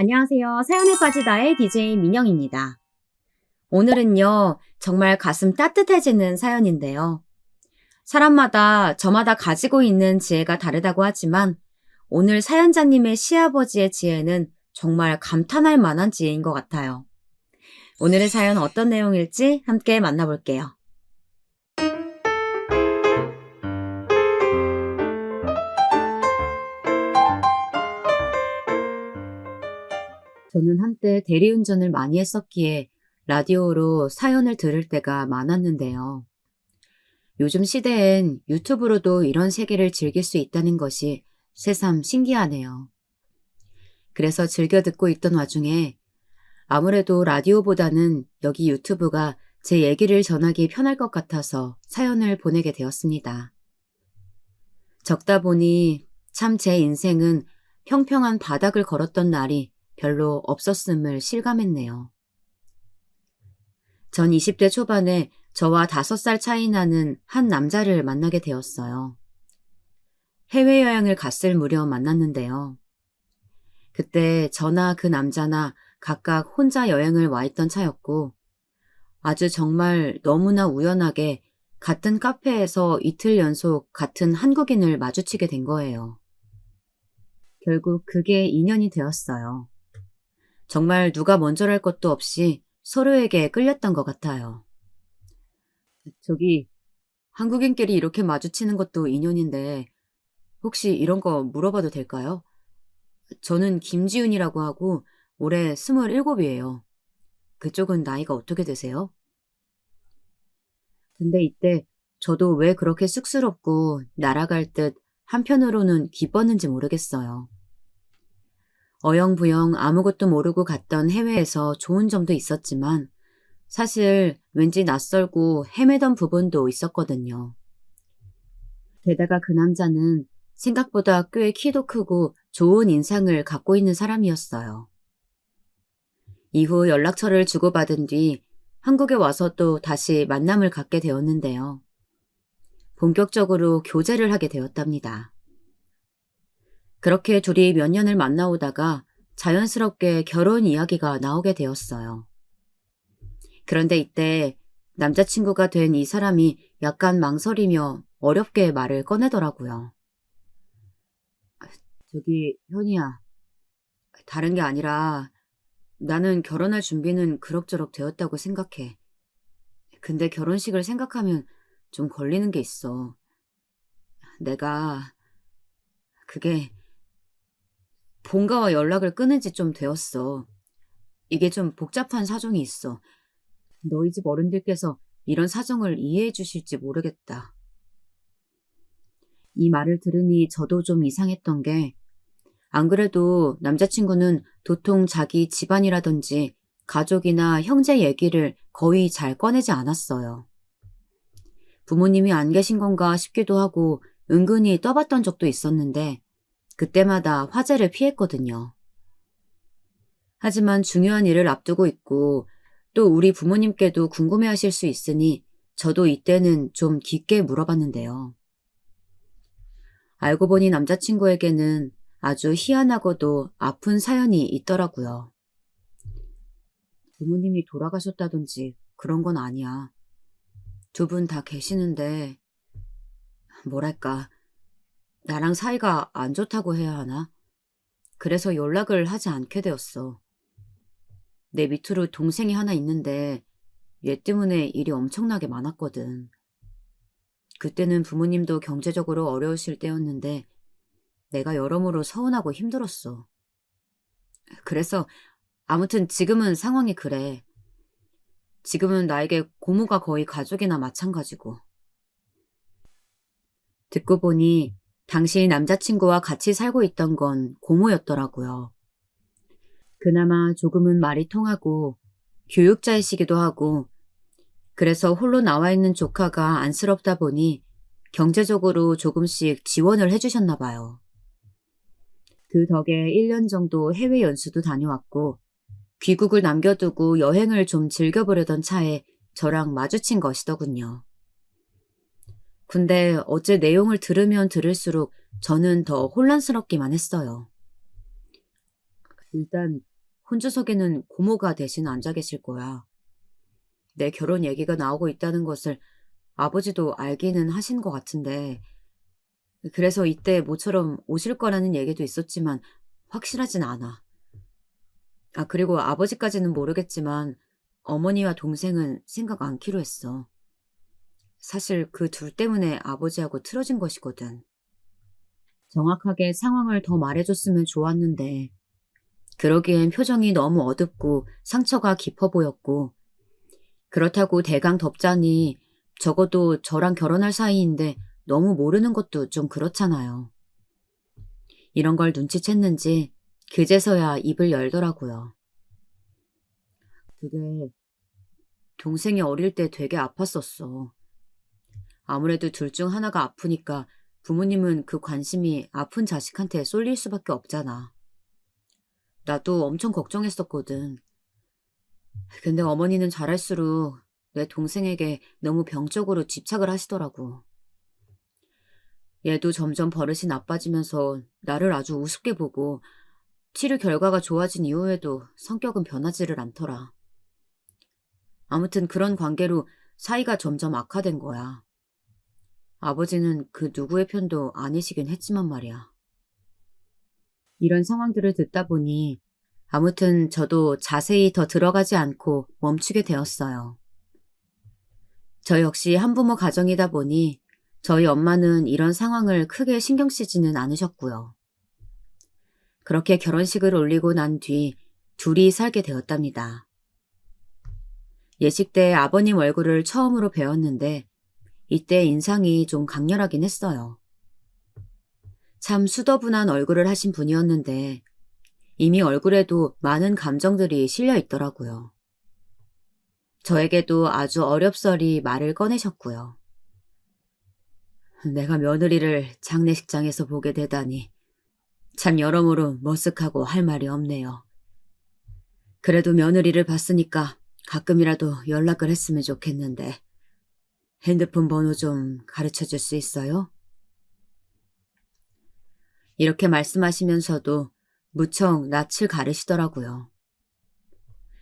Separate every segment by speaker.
Speaker 1: 안녕하세요. 사연에 빠지다의 DJ 민영입니다. 오늘은요, 정말 가슴 따뜻해지는 사연인데요. 사람마다 저마다 가지고 있는 지혜가 다르다고 하지만 오늘 사연자님의 시아버지의 지혜는 정말 감탄할 만한 지혜인 것 같아요. 오늘의 사연 어떤 내용일지 함께 만나볼게요. 저는 한때 대리운전을 많이 했었기에 라디오로 사연을 들을 때가 많았는데요. 요즘 시대엔 유튜브로도 이런 세계를 즐길 수 있다는 것이 새삼 신기하네요. 그래서 즐겨 듣고 있던 와중에 아무래도 라디오보다는 여기 유튜브가 제 얘기를 전하기 편할 것 같아서 사연을 보내게 되었습니다. 적다 보니 참 제 인생은 평평한 바닥을 걸었던 날이 별로 없었음을 실감했네요. 전 20대 초반에 저와 5살 차이 나는 한 남자를 만나게 되었어요. 해외여행을 갔을 무렵 만났는데요. 그때 저나 그 남자나 각각 혼자 여행을 와 있던 차였고 아주 정말 너무나 우연하게 같은 카페에서 이틀 연속 같은 한국인을 마주치게 된 거예요. 결국 그게 인연이 되었어요. 정말 누가 먼저랄 것도 없이 서로에게 끌렸던 것 같아요. 저기, 한국인끼리 이렇게 마주치는 것도 인연인데 혹시 이런 거 물어봐도 될까요? 저는 김지윤이라고 하고 올해 27이에요. 그쪽은 나이가 어떻게 되세요? 근데 이때 저도 왜 그렇게 쑥스럽고 날아갈 듯 한편으로는 기뻤는지 모르겠어요. 어영부영 아무것도 모르고 갔던 해외에서 좋은 점도 있었지만 사실 왠지 낯설고 헤매던 부분도 있었거든요. 게다가 그 남자는 생각보다 꽤 키도 크고 좋은 인상을 갖고 있는 사람이었어요. 이후 연락처를 주고받은 뒤 한국에 와서 또 다시 만남을 갖게 되었는데요. 본격적으로 교제를 하게 되었답니다. 그렇게 둘이 몇 년을 만나오다가 자연스럽게 결혼 이야기가 나오게 되었어요. 그런데 이때 남자친구가 된 이 사람이 약간 망설이며 어렵게 말을 꺼내더라고요. 저기, 현이야. 다른 게 아니라 나는 결혼할 준비는 그럭저럭 되었다고 생각해. 근데 결혼식을 생각하면 좀 걸리는 게 있어. 내가 그게 본가와 연락을 끊은 지 좀 되었어. 이게 좀 복잡한 사정이 있어. 너희 집 어른들께서 이런 사정을 이해해 주실지 모르겠다. 이 말을 들으니 저도 좀 이상했던 게 안 그래도 남자친구는 도통 자기 집안이라든지 가족이나 형제 얘기를 거의 잘 꺼내지 않았어요. 부모님이 안 계신 건가 싶기도 하고 은근히 떠봤던 적도 있었는데 그때마다 화제를 피했거든요. 하지만 중요한 일을 앞두고 있고 또 우리 부모님께도 궁금해하실 수 있으니 저도 이때는 좀 깊게 물어봤는데요. 알고 보니 남자친구에게는 아주 희한하고도 아픈 사연이 있더라고요. 부모님이 돌아가셨다든지 그런 건 아니야. 두 분 다 계시는데 뭐랄까 나랑 사이가 안 좋다고 해야 하나? 그래서 연락을 하지 않게 되었어. 내 밑으로 동생이 하나 있는데 얘 때문에 일이 엄청나게 많았거든. 그때는 부모님도 경제적으로 어려우실 때였는데 내가 여러모로 서운하고 힘들었어. 그래서 아무튼 지금은 상황이 그래. 지금은 나에게 고모가 거의 가족이나 마찬가지고. 듣고 보니 당시 남자친구와 같이 살고 있던 건 고모였더라고요. 그나마 조금은 말이 통하고 교육자이시기도 하고 그래서 홀로 나와 있는 조카가 안쓰럽다 보니 경제적으로 조금씩 지원을 해주셨나 봐요. 그 덕에 1년 정도 해외 연수도 다녀왔고 귀국을 남겨두고 여행을 좀 즐겨보려던 차에 저랑 마주친 것이더군요. 근데 어제 내용을 들으면 들을수록 저는 더 혼란스럽기만 했어요. 일단 혼주석에는 고모가 대신 앉아 계실 거야. 내 결혼 얘기가 나오고 있다는 것을 아버지도 알기는 하신 것 같은데, 그래서 이때 모처럼 오실 거라는 얘기도 있었지만 확실하진 않아. 그리고 아버지까지는 모르겠지만 어머니와 동생은 생각 않기로 했어. 사실 그 둘 때문에 아버지하고 틀어진 것이거든. 정확하게 상황을 더 말해줬으면 좋았는데, 그러기엔 표정이 너무 어둡고 상처가 깊어 보였고, 그렇다고 대강 덮자니 적어도 저랑 결혼할 사이인데 너무 모르는 것도 좀 그렇잖아요. 이런 걸 눈치챘는지 그제서야 입을 열더라고요. 그게 동생이 어릴 때 되게 아팠었어. 아무래도 둘 중 하나가 아프니까 부모님은 그 관심이 아픈 자식한테 쏠릴 수밖에 없잖아. 나도 엄청 걱정했었거든. 근데 어머니는 잘할수록 내 동생에게 너무 병적으로 집착을 하시더라고. 얘도 점점 버릇이 나빠지면서 나를 아주 우습게 보고 치료 결과가 좋아진 이후에도 성격은 변하지를 않더라. 아무튼 그런 관계로 사이가 점점 악화된 거야. 아버지는 그 누구의 편도 아니시긴 했지만 말이야. 이런 상황들을 듣다 보니 아무튼 저도 자세히 더 들어가지 않고 멈추게 되었어요. 저 역시 한부모 가정이다 보니 저희 엄마는 이런 상황을 크게 신경 쓰지는 않으셨고요. 그렇게 결혼식을 올리고 난 뒤 둘이 살게 되었답니다. 예식 때 아버님 얼굴을 처음으로 뵈었는데 이때 인상이 좀 강렬하긴 했어요. 참 수더분한 얼굴을 하신 분이었는데 이미 얼굴에도 많은 감정들이 실려 있더라고요. 저에게도 아주 어렵사리 말을 꺼내셨고요. 내가 며느리를 장례식장에서 보게 되다니 참 여러모로 머쓱하고 할 말이 없네요. 그래도 며느리를 봤으니까 가끔이라도 연락을 했으면 좋겠는데 핸드폰 번호 좀 가르쳐 줄 수 있어요? 이렇게 말씀하시면서도 무척 낯을 가리시더라고요.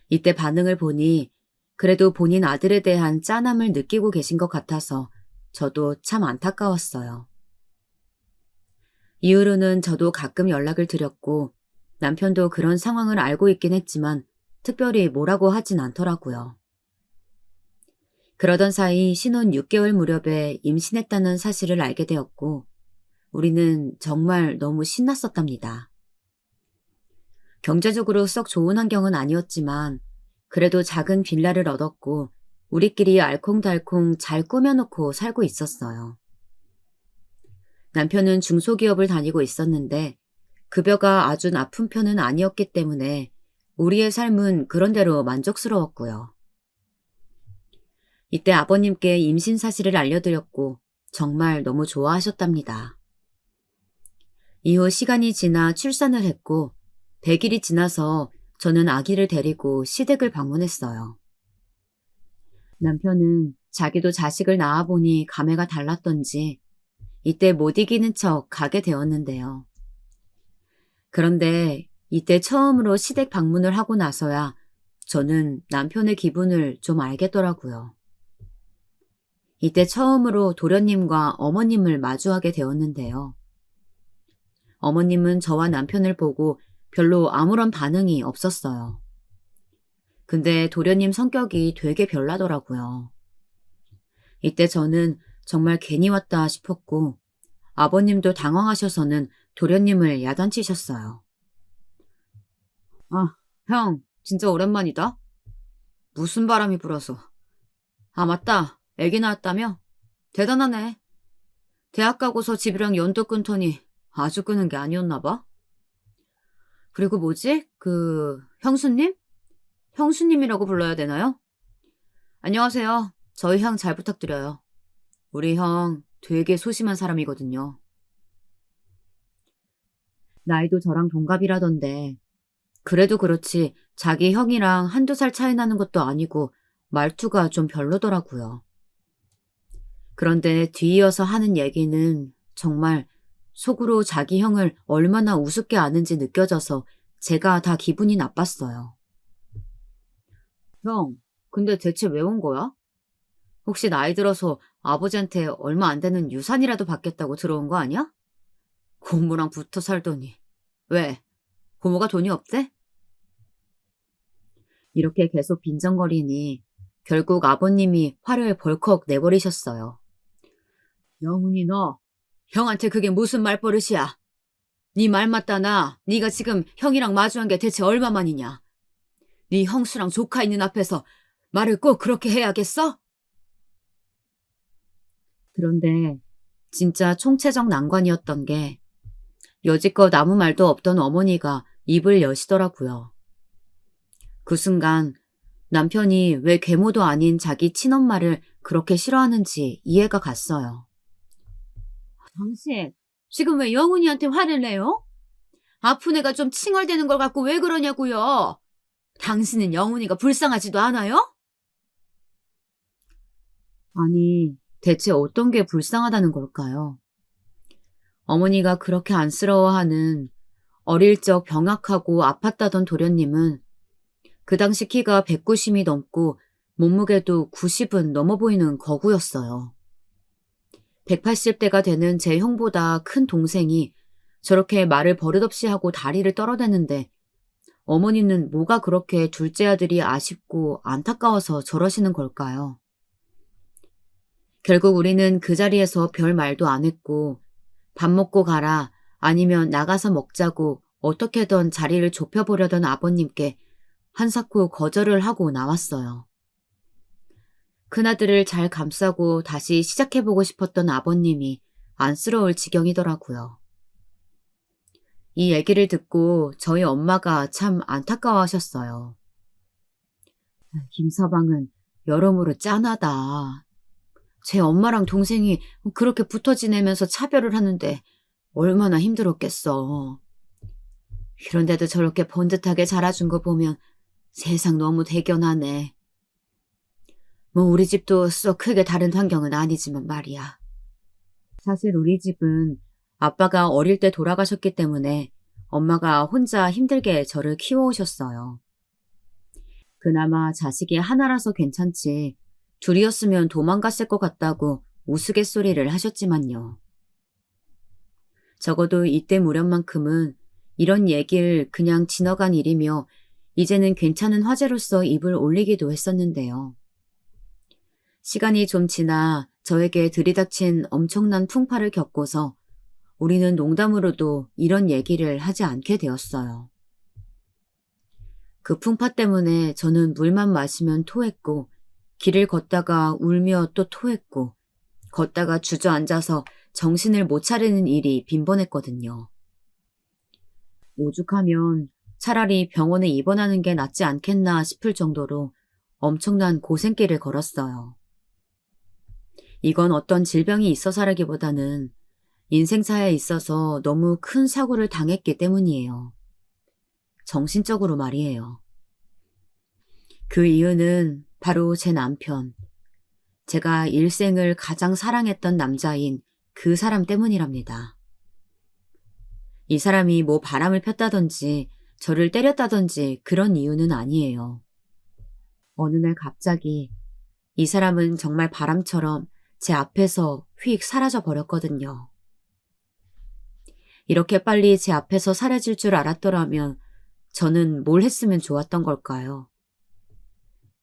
Speaker 1: 이때 반응을 보니 그래도 본인 아들에 대한 짠함을 느끼고 계신 것 같아서 저도 참 안타까웠어요. 이후로는 저도 가끔 연락을 드렸고 남편도 그런 상황을 알고 있긴 했지만 특별히 뭐라고 하진 않더라고요. 그러던 사이 신혼 6개월 무렵에 임신했다는 사실을 알게 되었고 우리는 정말 너무 신났었답니다. 경제적으로 썩 좋은 환경은 아니었지만 그래도 작은 빌라를 얻었고 우리끼리 알콩달콩 잘 꾸며놓고 살고 있었어요. 남편은 중소기업을 다니고 있었는데 급여가 아주 나쁜 편은 아니었기 때문에 우리의 삶은 그런대로 만족스러웠고요. 이때 아버님께 임신 사실을 알려드렸고 정말 너무 좋아하셨답니다. 이후 시간이 지나 출산을 했고 100일이 지나서 저는 아기를 데리고 시댁을 방문했어요. 남편은 자기도 자식을 낳아보니 감회가 달랐던지 이때 못 이기는 척 가게 되었는데요. 그런데 이때 처음으로 시댁 방문을 하고 나서야 저는 남편의 기분을 좀 알겠더라고요. 이때 처음으로 도련님과 어머님을 마주하게 되었는데요. 어머님은 저와 남편을 보고 별로 아무런 반응이 없었어요. 근데 도련님 성격이 되게 별나더라고요. 이때 저는 정말 괜히 왔다 싶었고 아버님도 당황하셔서는 도련님을 야단치셨어요. 형, 진짜 오랜만이다. 무슨 바람이 불어서. 맞다. 애기 낳았다며? 대단하네. 대학 가고서 집이랑 연도 끊더니 아주 끄는 게 아니었나 봐. 그리고 뭐지? 형수님? 형수님이라고 불러야 되나요? 안녕하세요. 저희 형 잘 부탁드려요. 우리 형 되게 소심한 사람이거든요. 나이도 저랑 동갑이라던데 그래도 그렇지 자기 형이랑 한두 살 차이 나는 것도 아니고 말투가 좀 별로더라고요. 그런데 뒤이어서 하는 얘기는 정말 속으로 자기 형을 얼마나 우습게 아는지 느껴져서 제가 다 기분이 나빴어요. 형, 근데 대체 왜 온 거야? 혹시 나이 들어서 아버지한테 얼마 안 되는 유산이라도 받겠다고 들어온 거 아니야? 고모랑 붙어 살더니. 왜? 고모가 돈이 없대? 이렇게 계속 빈정거리니 결국 아버님이 화를 벌컥 내버리셨어요. 영훈이 너, 형한테 그게 무슨 말버릇이야? 네 말 맞다 나. 네가 지금 형이랑 마주한 게 대체 얼마만이냐? 네 형수랑 조카 있는 앞에서 말을 꼭 그렇게 해야겠어? 그런데 진짜 총체적 난관이었던 게 여지껏 아무 말도 없던 어머니가 입을 여시더라고요. 그 순간 남편이 왜 계모도 아닌 자기 친엄마를 그렇게 싫어하는지 이해가 갔어요. 당신, 지금 왜 영훈이한테 화를 내요? 아픈 애가 좀 칭얼대는 걸 갖고 왜 그러냐고요? 당신은 영훈이가 불쌍하지도 않아요? 아니, 대체 어떤 게 불쌍하다는 걸까요? 어머니가 그렇게 안쓰러워하는 어릴 적 병약하고 아팠다던 도련님은 그 당시 키가 190이 넘고 몸무게도 90은 넘어 보이는 거구였어요. 180대가 되는 제 형보다 큰 동생이 저렇게 말을 버릇없이 하고 다리를 떨어대는데 어머니는 뭐가 그렇게 둘째 아들이 아쉽고 안타까워서 저러시는 걸까요? 결국 우리는 그 자리에서 별 말도 안 했고 밥 먹고 가라 아니면 나가서 먹자고 어떻게든 자리를 좁혀보려던 아버님께 한사코 거절을 하고 나왔어요. 큰아들을 잘 감싸고 다시 시작해보고 싶었던 아버님이 안쓰러울 지경이더라고요. 이 얘기를 듣고 저희 엄마가 참 안타까워하셨어요. 김서방은 여러모로 짠하다. 제 엄마랑 동생이 그렇게 붙어 지내면서 차별을 하는데 얼마나 힘들었겠어. 그런데도 저렇게 번듯하게 자라준 거 보면 세상 너무 대견하네. 뭐 우리 집도 썩 크게 다른 환경은 아니지만 말이야. 사실 우리 집은 아빠가 어릴 때 돌아가셨기 때문에 엄마가 혼자 힘들게 저를 키워오셨어요. 그나마 자식이 하나라서 괜찮지 둘이었으면 도망갔을 것 같다고 우스갯소리를 하셨지만요. 적어도 이때 무렵만큼은 이런 얘기를 그냥 지나간 일이며 이제는 괜찮은 화제로서 입을 올리기도 했었는데요. 시간이 좀 지나 저에게 들이닥친 엄청난 풍파를 겪고서 우리는 농담으로도 이런 얘기를 하지 않게 되었어요. 그 풍파 때문에 저는 물만 마시면 토했고 길을 걷다가 울며 또 토했고 걷다가 주저앉아서 정신을 못 차리는 일이 빈번했거든요. 오죽하면 차라리 병원에 입원하는 게 낫지 않겠나 싶을 정도로 엄청난 고생길을 걸었어요. 이건 어떤 질병이 있어서라기보다는 인생사에 있어서 너무 큰 사고를 당했기 때문이에요. 정신적으로 말이에요. 그 이유는 바로 제 남편, 제가 일생을 가장 사랑했던 남자인 그 사람 때문이랍니다. 이 사람이 뭐 바람을 폈다든지 저를 때렸다든지 그런 이유는 아니에요. 어느 날 갑자기 이 사람은 정말 바람처럼 제 앞에서 휙 사라져 버렸거든요. 이렇게 빨리 제 앞에서 사라질 줄 알았더라면 저는 뭘 했으면 좋았던 걸까요?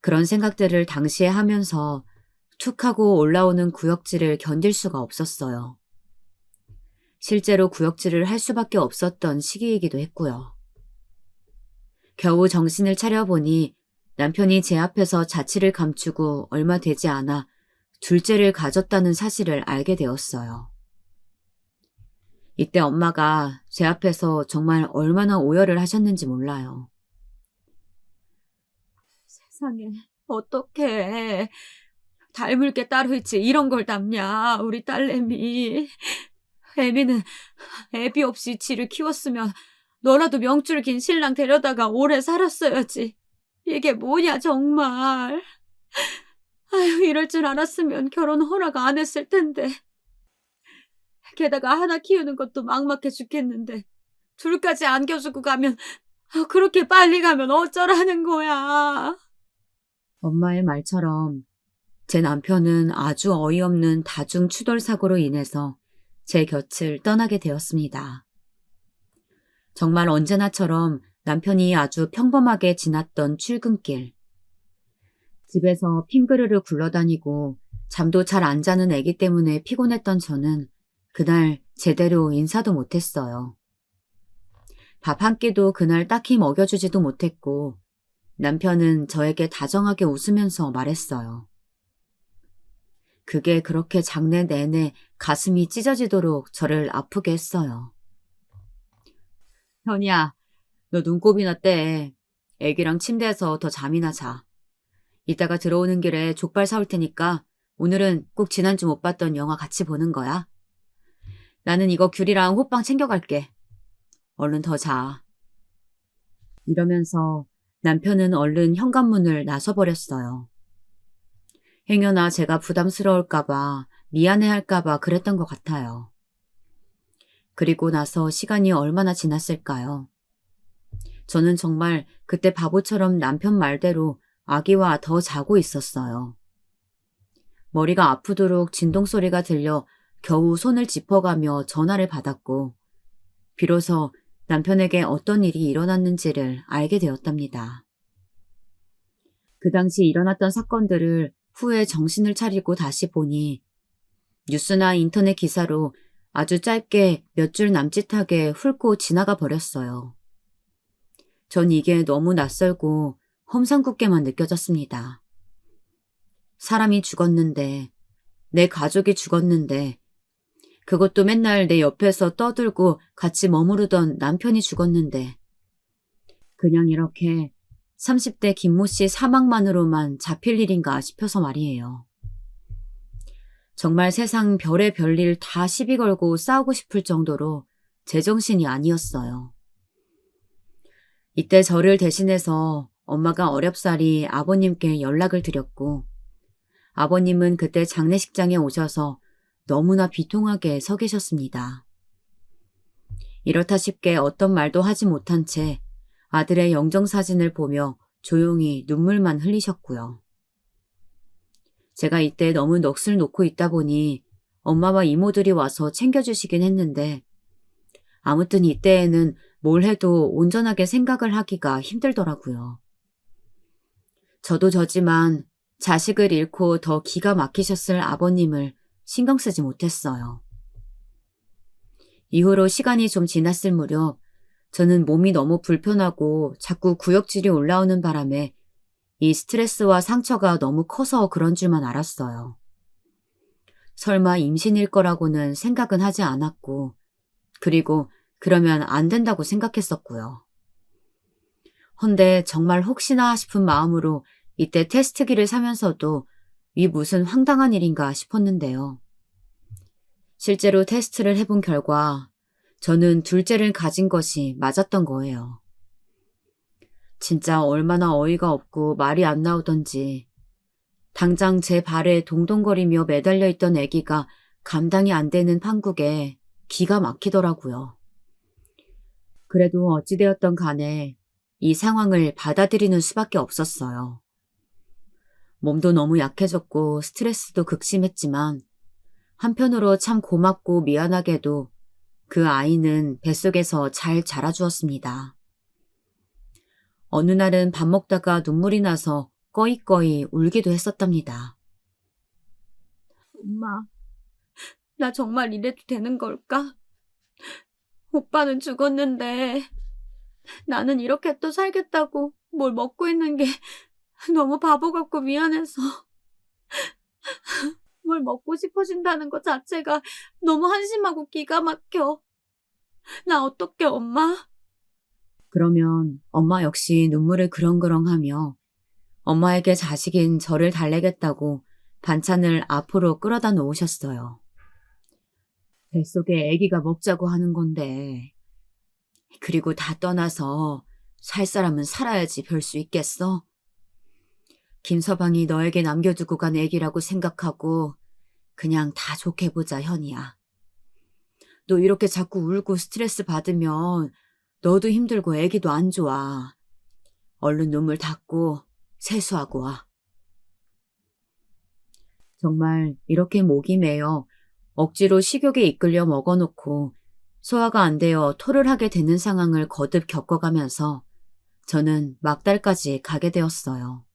Speaker 1: 그런 생각들을 당시에 하면서 툭 하고 올라오는 구역질을 견딜 수가 없었어요. 실제로 구역질을 할 수밖에 없었던 시기이기도 했고요. 겨우 정신을 차려보니 남편이 제 앞에서 자취를 감추고 얼마 되지 않아 둘째를 가졌다는 사실을 알게 되었어요. 이때 엄마가 제 앞에서 정말 얼마나 오열을 하셨는지 몰라요. 세상에 어떡해. 닮을 게 따로 있지 이런 걸 닮냐 우리 딸내미. 애미는 애비 없이 지를 키웠으면 너라도 명줄 긴 신랑 데려다가 오래 살았어야지. 이게 뭐냐 정말. 아유 이럴 줄 알았으면 결혼 허락 안 했을 텐데. 게다가 하나 키우는 것도 막막해 죽겠는데 둘까지 안겨주고 가면 그렇게 빨리 가면 어쩌라는 거야? 엄마의 말처럼 제 남편은 아주 어이없는 다중 추돌 사고로 인해서 제 곁을 떠나게 되었습니다. 정말 언제나처럼 남편이 아주 평범하게 지났던 출근길. 집에서 핑그르르 굴러다니고 잠도 잘 안 자는 아기 때문에 피곤했던 저는 그날 제대로 인사도 못했어요. 밥 한 끼도 그날 딱히 먹여주지도 못했고 남편은 저에게 다정하게 웃으면서 말했어요. 그게 그렇게 장내 내내 가슴이 찢어지도록 저를 아프게 했어요. 현이야, 너 눈곱이나 떼. 애기랑 침대에서 더 잠이나 자. 이따가 들어오는 길에 족발 사올 테니까 오늘은 꼭 지난주 못 봤던 영화 같이 보는 거야. 나는 이거 귤이랑 호빵 챙겨갈게. 얼른 더 자. 이러면서 남편은 얼른 현관문을 나서버렸어요. 행여나 제가 부담스러울까봐 미안해할까봐 그랬던 것 같아요. 그리고 나서 시간이 얼마나 지났을까요? 저는 정말 그때 바보처럼 남편 말대로 아기와 더 자고 있었어요. 머리가 아프도록 진동소리가 들려 겨우 손을 짚어가며 전화를 받았고 비로소 남편에게 어떤 일이 일어났는지를 알게 되었답니다. 그 당시 일어났던 사건들을 후에 정신을 차리고 다시 보니 뉴스나 인터넷 기사로 아주 짧게 몇 줄 남짓하게 훑고 지나가 버렸어요. 전 이게 너무 낯설고 험상궂게만 느껴졌습니다. 사람이 죽었는데, 내 가족이 죽었는데, 그것도 맨날 내 옆에서 떠들고 같이 머무르던 남편이 죽었는데, 그냥 이렇게 30대 김모 씨 사망만으로만 잡힐 일인가 싶어서 말이에요. 정말 세상 별의 별일 다 시비 걸고 싸우고 싶을 정도로 제정신이 아니었어요. 이때 저를 대신해서 엄마가 어렵사리 아버님께 연락을 드렸고 아버님은 그때 장례식장에 오셔서 너무나 비통하게 서 계셨습니다. 이렇다 쉽게 어떤 말도 하지 못한 채 아들의 영정사진을 보며 조용히 눈물만 흘리셨고요. 제가 이때 너무 넋을 놓고 있다 보니 엄마와 이모들이 와서 챙겨주시긴 했는데 아무튼 이때에는 뭘 해도 온전하게 생각을 하기가 힘들더라고요. 저도 저지만 자식을 잃고 더 기가 막히셨을 아버님을 신경 쓰지 못했어요. 이후로 시간이 좀 지났을 무렵 저는 몸이 너무 불편하고 자꾸 구역질이 올라오는 바람에 이 스트레스와 상처가 너무 커서 그런 줄만 알았어요. 설마 임신일 거라고는 생각은 하지 않았고 그리고 그러면 안 된다고 생각했었고요. 헌데 정말 혹시나 싶은 마음으로 이때 테스트기를 사면서도 이 무슨 황당한 일인가 싶었는데요. 실제로 테스트를 해본 결과 저는 둘째를 가진 것이 맞았던 거예요. 진짜 얼마나 어이가 없고 말이 안 나오던지 당장 제 발에 동동거리며 매달려 있던 아기가 감당이 안 되는 판국에 기가 막히더라고요. 그래도 어찌되었던 간에 이 상황을 받아들이는 수밖에 없었어요. 몸도 너무 약해졌고 스트레스도 극심했지만 한편으로 참 고맙고 미안하게도 그 아이는 뱃속에서 잘 자라주었습니다. 어느 날은 밥 먹다가 눈물이 나서 꺼이꺼이 울기도 했었답니다. 엄마, 나 정말 이래도 되는 걸까? 오빠는 죽었는데 나는 이렇게 또 살겠다고 뭘 먹고 있는 게 너무 바보 같고 미안해서 뭘 먹고 싶어진다는 것 자체가 너무 한심하고 기가 막혀. 나 어떡해, 엄마? 그러면 엄마 역시 눈물을 그렁그렁하며 엄마에게 자식인 저를 달래겠다고 반찬을 앞으로 끌어다 놓으셨어요. 뱃속에 아기가 먹자고 하는 건데. 그리고 다 떠나서 살 사람은 살아야지 별 수 있겠어? 김서방이 너에게 남겨두고 간 아기라고 생각하고 그냥 다 좋게 보자, 현이야. 너 이렇게 자꾸 울고 스트레스 받으면 너도 힘들고 애기도 안 좋아. 얼른 눈물 닦고 세수하고 와. 정말 이렇게 목이 메어 억지로 식욕에 이끌려 먹어놓고 소화가 안 되어 토를 하게 되는 상황을 거듭 겪어가면서 저는 막달까지 가게 되었어요.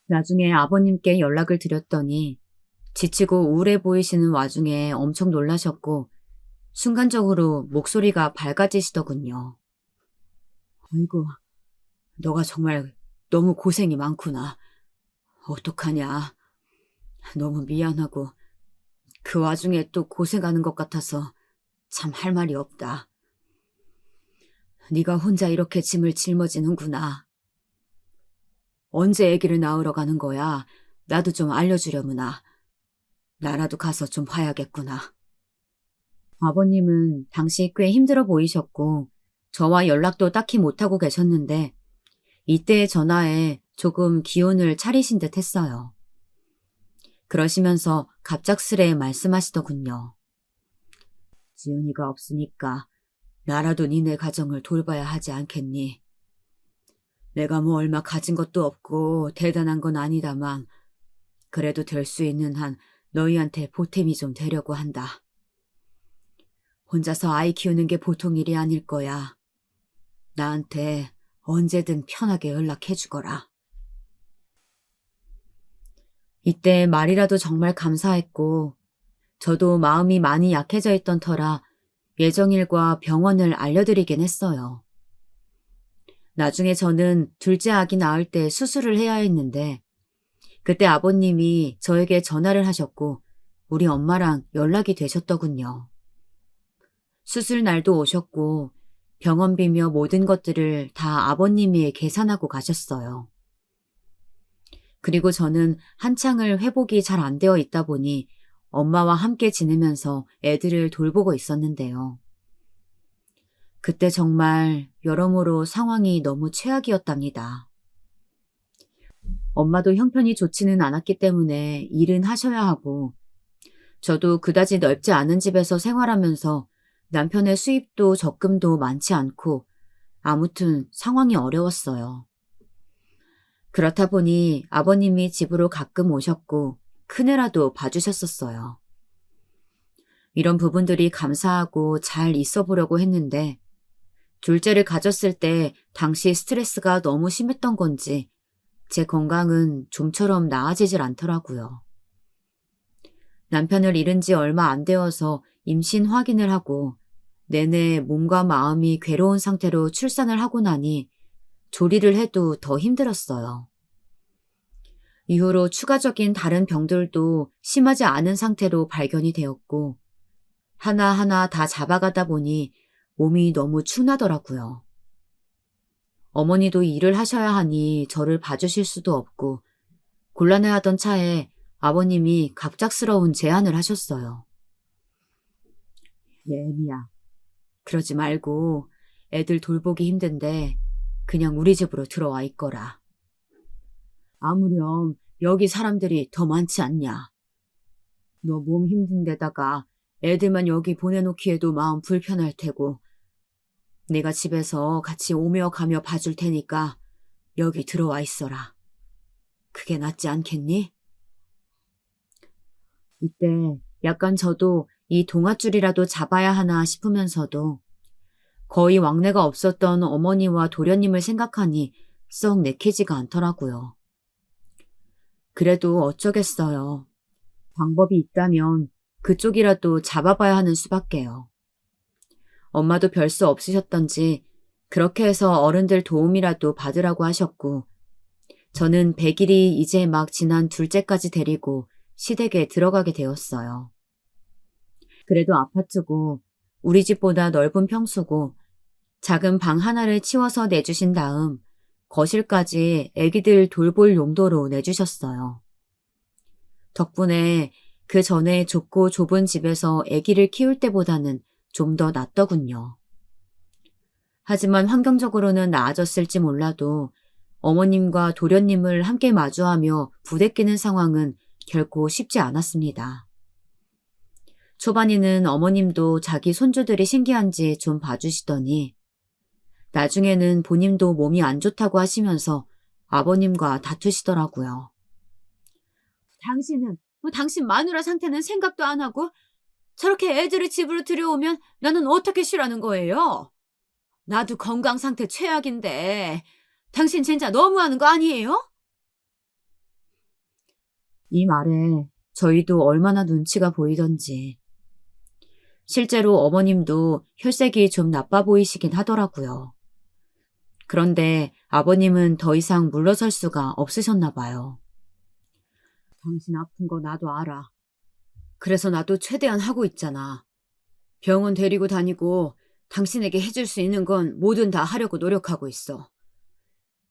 Speaker 1: 나중에 아버님께 연락을 드렸더니 지치고 우울해 보이시는 와중에 엄청 놀라셨고 순간적으로 목소리가 밝아지시더군요. 아이고, 너가 정말 너무 고생이 많구나. 어떡하냐. 너무 미안하고 그 와중에 또 고생하는 것 같아서 참 할 말이 없다. 네가 혼자 이렇게 짐을 짊어지는구나. 언제 아기를 낳으러 가는 거야? 나도 좀 알려주려무나. 나라도 가서 좀 봐야겠구나. 아버님은 당시 꽤 힘들어 보이셨고 저와 연락도 딱히 못하고 계셨는데 이때의 전화에 조금 기운을 차리신 듯 했어요. 그러시면서 갑작스레 말씀하시더군요. 지은이가 없으니까 나라도 니네 가정을 돌봐야 하지 않겠니? 내가 뭐 얼마 가진 것도 없고 대단한 건 아니다만 그래도 될 수 있는 한 너희한테 보탬이 좀 되려고 한다. 혼자서 아이 키우는 게 보통 일이 아닐 거야. 나한테 언제든 편하게 연락해 주거라. 이때 말이라도 정말 감사했고 저도 마음이 많이 약해져 있던 터라 예정일과 병원을 알려드리긴 했어요. 나중에 저는 둘째 아기 낳을 때 수술을 해야 했는데 그때 아버님이 저에게 전화를 하셨고 우리 엄마랑 연락이 되셨더군요. 수술 날도 오셨고 병원비며 모든 것들을 다 아버님이 계산하고 가셨어요. 그리고 저는 한창을 회복이 잘 안 되어 있다 보니 엄마와 함께 지내면서 애들을 돌보고 있었는데요. 그때 정말 여러모로 상황이 너무 최악이었답니다. 엄마도 형편이 좋지는 않았기 때문에 일은 하셔야 하고 저도 그다지 넓지 않은 집에서 생활하면서 남편의 수입도 적금도 많지 않고 아무튼 상황이 어려웠어요. 그렇다 보니 아버님이 집으로 가끔 오셨고 큰애라도 봐주셨었어요. 이런 부분들이 감사하고 잘 있어 보려고 했는데 둘째를 가졌을 때 당시 스트레스가 너무 심했던 건지 제 건강은 좀처럼 나아지질 않더라고요. 남편을 잃은 지 얼마 안 되어서 임신 확인을 하고 내내 몸과 마음이 괴로운 상태로 출산을 하고 나니 조리를 해도 더 힘들었어요. 이후로 추가적인 다른 병들도 심하지 않은 상태로 발견이 되었고 하나하나 다 잡아가다 보니 몸이 너무 축나더라고요. 어머니도 일을 하셔야 하니 저를 봐주실 수도 없고 곤란해하던 차에 아버님이 갑작스러운 제안을 하셨어요. 예미야, 그러지 말고 애들 돌보기 힘든데 그냥 우리 집으로 들어와 있거라. 아무렴 여기 사람들이 더 많지 않냐. 너 몸 힘든 데다가 애들만 여기 보내놓기에도 마음 불편할 테고 내가 집에서 같이 오며 가며 봐줄 테니까 여기 들어와 있어라. 그게 낫지 않겠니? 이때 약간 저도 이 동아줄이라도 잡아야 하나 싶으면서도 거의 왕래가 없었던 어머니와 도련님을 생각하니 썩 내키지가 않더라고요. 그래도 어쩌겠어요. 방법이 있다면 그쪽이라도 잡아봐야 하는 수밖에요. 엄마도 별 수 없으셨던지 그렇게 해서 어른들 도움이라도 받으라고 하셨고 저는 100일이 이제 막 지난 둘째까지 데리고 시댁에 들어가게 되었어요. 그래도 아파트고 우리 집보다 넓은 평수고 작은 방 하나를 치워서 내주신 다음 거실까지 애기들 돌볼 용도로 내주셨어요. 덕분에 그 전에 좁고 좁은 집에서 애기를 키울 때보다는 좀 더 낫더군요. 하지만 환경적으로는 나아졌을지 몰라도 어머님과 도련님을 함께 마주하며 부대끼는 상황은 결코 쉽지 않았습니다. 초반에는 어머님도 자기 손주들이 신기한지 좀 봐주시더니 나중에는 본인도 몸이 안 좋다고 하시면서 아버님과 다투시더라고요. 당신은, 당신 마누라 상태는 생각도 안 하고 저렇게 애들을 집으로 들여오면 나는 어떻게 쉬라는 거예요? 나도 건강 상태 최악인데 당신 진짜 너무하는 거 아니에요? 이 말에 저희도 얼마나 눈치가 보이던지. 실제로 어머님도 혈색이 좀 나빠 보이시긴 하더라고요. 그런데 아버님은 더 이상 물러설 수가 없으셨나 봐요. 당신 아픈 거 나도 알아. 그래서 나도 최대한 하고 있잖아. 병원 데리고 다니고 당신에게 해줄 수 있는 건 뭐든 다 하려고 노력하고 있어.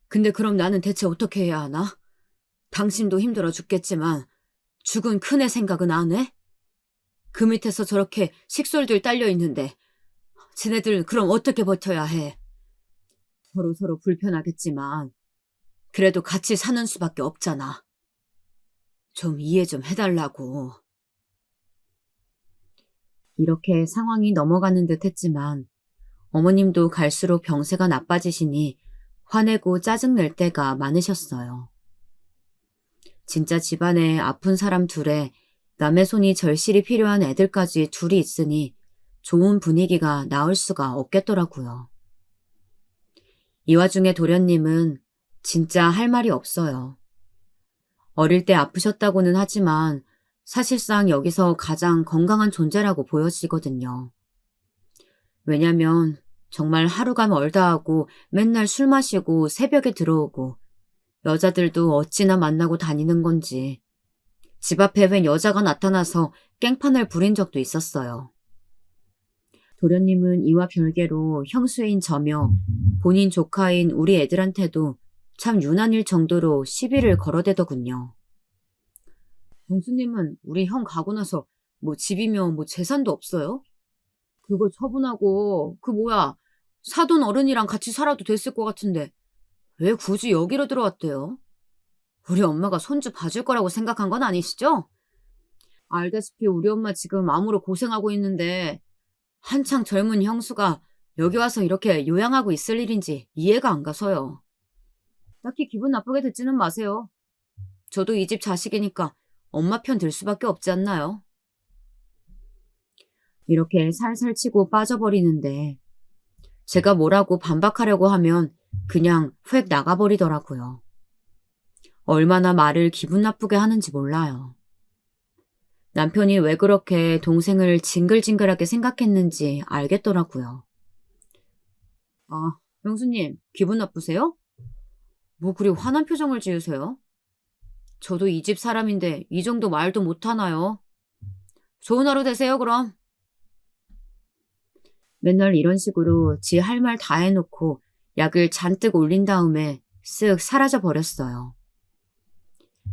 Speaker 1: 근데 그럼 나는 대체 어떻게 해야 하나? 당신도 힘들어 죽겠지만 죽은 큰애 생각은 안 해? 그 밑에서 저렇게 식솔들 딸려 있는데 지네들 그럼 어떻게 버텨야 해? 서로 불편하겠지만 그래도 같이 사는 수밖에 없잖아. 좀 이해 좀 해달라고. 이렇게 상황이 넘어가는 듯 했지만 어머님도 갈수록 병세가 나빠지시니 화내고 짜증낼 때가 많으셨어요. 진짜 집안에 아픈 사람 둘에 남의 손이 절실히 필요한 애들까지 둘이 있으니 좋은 분위기가 나올 수가 없겠더라고요. 이 와중에 도련님은 진짜 할 말이 없어요. 어릴 때 아프셨다고는 하지만 사실상 여기서 가장 건강한 존재라고 보여지거든요. 왜냐면 정말 하루가 멀다 하고 맨날 술 마시고 새벽에 들어오고 여자들도 어찌나 만나고 다니는 건지 집 앞에 웬 여자가 나타나서 깽판을 부린 적도 있었어요. 도련님은 이와 별개로 형수인 저며 본인 조카인 우리 애들한테도 참 유난일 정도로 시비를 걸어대더군요. 형수님은 우리 형 가고 나서 뭐 집이며 뭐 재산도 없어요? 그거 처분하고 사돈 어른이랑 같이 살아도 됐을 것 같은데 왜 굳이 여기로 들어왔대요? 우리 엄마가 손주 봐줄 거라고 생각한 건 아니시죠? 알다시피 우리 엄마 지금 암으로 고생하고 있는데 한창 젊은 형수가 여기 와서 이렇게 요양하고 있을 일인지 이해가 안 가서요. 딱히 기분 나쁘게 듣지는 마세요. 저도 이 집 자식이니까 엄마 편 들 수밖에 없지 않나요? 이렇게 살살 치고 빠져버리는데 제가 뭐라고 반박하려고 하면 그냥 휙 나가버리더라고요. 얼마나 말을 기분 나쁘게 하는지 몰라요. 남편이 왜 그렇게 동생을 징글징글하게 생각했는지 알겠더라고요. 아, 형수님, 기분 나쁘세요? 뭐 그리 화난 표정을 지으세요? 저도 이 집 사람인데 이 정도 말도 못하나요? 좋은 하루 되세요, 그럼. 맨날 이런 식으로 지 할 말 다 해놓고 약을 잔뜩 올린 다음에 쓱 사라져 버렸어요.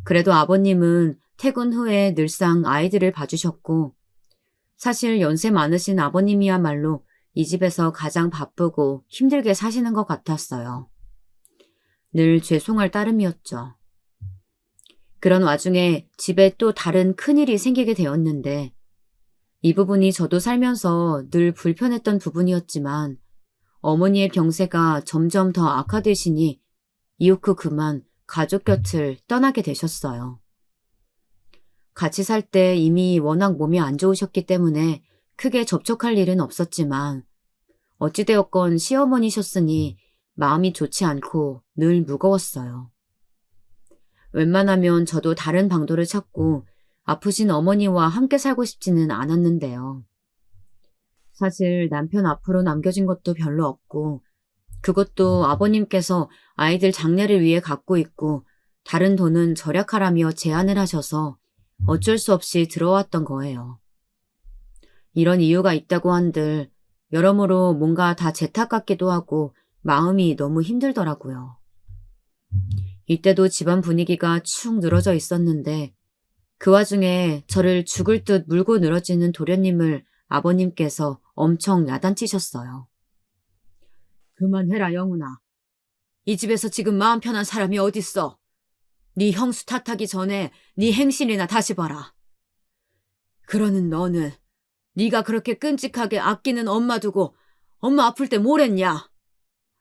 Speaker 1: 그래도 아버님은 퇴근 후에 늘상 아이들을 봐주셨고 사실 연세 많으신 아버님이야말로 이 집에서 가장 바쁘고 힘들게 사시는 것 같았어요. 늘 죄송할 따름이었죠. 그런 와중에 집에 또 다른 큰일이 생기게 되었는데 이 부분이 저도 살면서 늘 불편했던 부분이었지만 어머니의 병세가 점점 더 악화되시니 이윽고 그만 가족 곁을 떠나게 되셨어요. 같이 살 때 이미 워낙 몸이 안 좋으셨기 때문에 크게 접촉할 일은 없었지만 어찌되었건 시어머니셨으니 마음이 좋지 않고 늘 무거웠어요. 웬만하면 저도 다른 방도를 찾고 아프신 어머니와 함께 살고 싶지는 않았는데요. 사실 남편 앞으로 남겨진 것도 별로 없고 그것도 아버님께서 아이들 장례를 위해 갖고 있고 다른 돈은 절약하라며 제안을 하셔서 어쩔 수 없이 들어왔던 거예요. 이런 이유가 있다고 한들 여러모로 뭔가 다 제 탓 같기도 하고 마음이 너무 힘들더라고요. 이때도 집안 분위기가 축 늘어져 있었는데 그 와중에 저를 죽을 듯 물고 늘어지는 도련님을 아버님께서 엄청 야단치셨어요. 그만해라 영훈아. 이 집에서 지금 마음 편한 사람이 어딨어. 네 형수 탓하기 전에 네 행실이나 다시 봐라. 그러는 너는 네가 그렇게 끔찍하게 아끼는 엄마 두고 엄마 아플 때 뭘 했냐?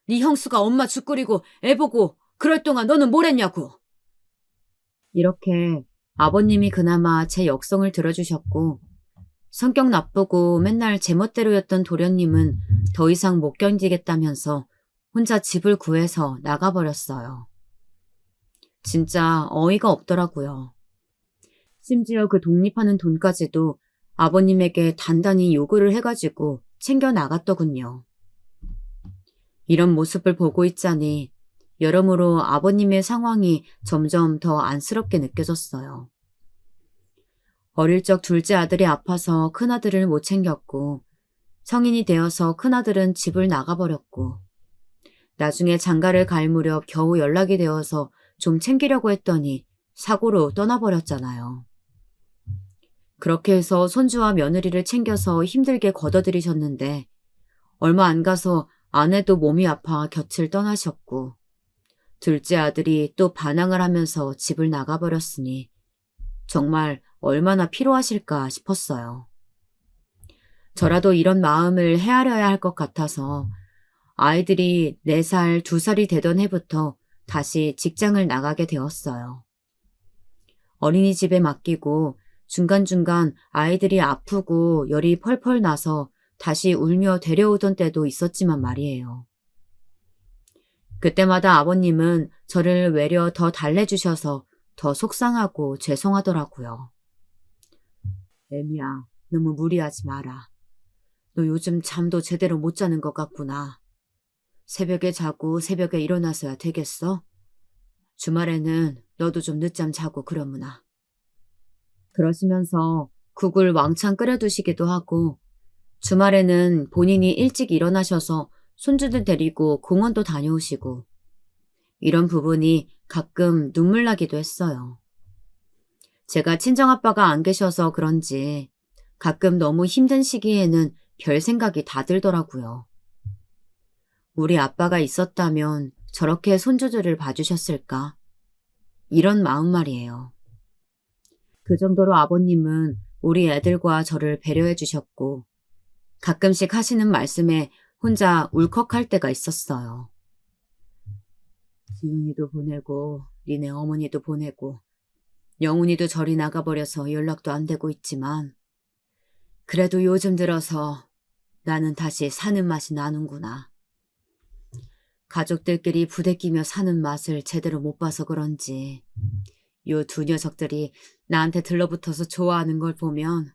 Speaker 1: 네 형수가 엄마 죽 끓이고 애 보고 그럴 동안 너는 뭘 했냐고. 이렇게 아버님이 그나마 제 역성을 들어주셨고 성격 나쁘고 맨날 제멋대로였던 도련님은 더 이상 못 견디겠다면서 혼자 집을 구해서 나가버렸어요. 진짜 어이가 없더라고요. 심지어 그 독립하는 돈까지도 아버님에게 단단히 요구를 해가지고 챙겨 나갔더군요. 이런 모습을 보고 있자니 여러모로 아버님의 상황이 점점 더 안쓰럽게 느껴졌어요. 어릴 적 둘째 아들이 아파서 큰아들을 못 챙겼고 성인이 되어서 큰아들은 집을 나가버렸고 나중에 장가를 갈 무렵 겨우 연락이 되어서 좀 챙기려고 했더니 사고로 떠나버렸잖아요. 그렇게 해서 손주와 며느리를 챙겨서 힘들게 걷어들이셨는데 얼마 안 가서 아내도 몸이 아파 곁을 떠나셨고 둘째 아들이 또 반항을 하면서 집을 나가버렸으니 정말 얼마나 피로하실까 싶었어요. 저라도 이런 마음을 헤아려야 할 것 같아서 아이들이 4살, 2살이 되던 해부터 다시 직장을 나가게 되었어요. 어린이집에 맡기고 중간중간 아이들이 아프고 열이 펄펄 나서 다시 울며 데려오던 때도 있었지만 말이에요. 그때마다 아버님은 저를 외려 더 달래주셔서 더 속상하고 죄송하더라고요. 애미야, 너무 무리하지 마라. 너 요즘 잠도 제대로 못 자는 것 같구나. 새벽에 자고 새벽에 일어나서야 되겠어? 주말에는 너도 좀 늦잠 자고 그러무나. 그러시면서 국을 왕창 끓여두시기도 하고 주말에는 본인이 일찍 일어나셔서 손주들 데리고 공원도 다녀오시고 이런 부분이 가끔 눈물 나기도 했어요. 제가 친정아빠가 안 계셔서 그런지 가끔 너무 힘든 시기에는 별 생각이 다 들더라고요. 우리 아빠가 있었다면 저렇게 손주들을 봐주셨을까? 이런 마음 말이에요. 그 정도로 아버님은 우리 애들과 저를 배려해 주셨고 가끔씩 하시는 말씀에 혼자 울컥할 때가 있었어요. 지훈이도 보내고 니네 어머니도 보내고 영훈이도 저리 나가버려서 연락도 안 되고 있지만 그래도 요즘 들어서 나는 다시 사는 맛이 나는구나. 가족들끼리 부대끼며 사는 맛을 제대로 못 봐서 그런지 요 2 녀석들이 나한테 들러붙어서 좋아하는 걸 보면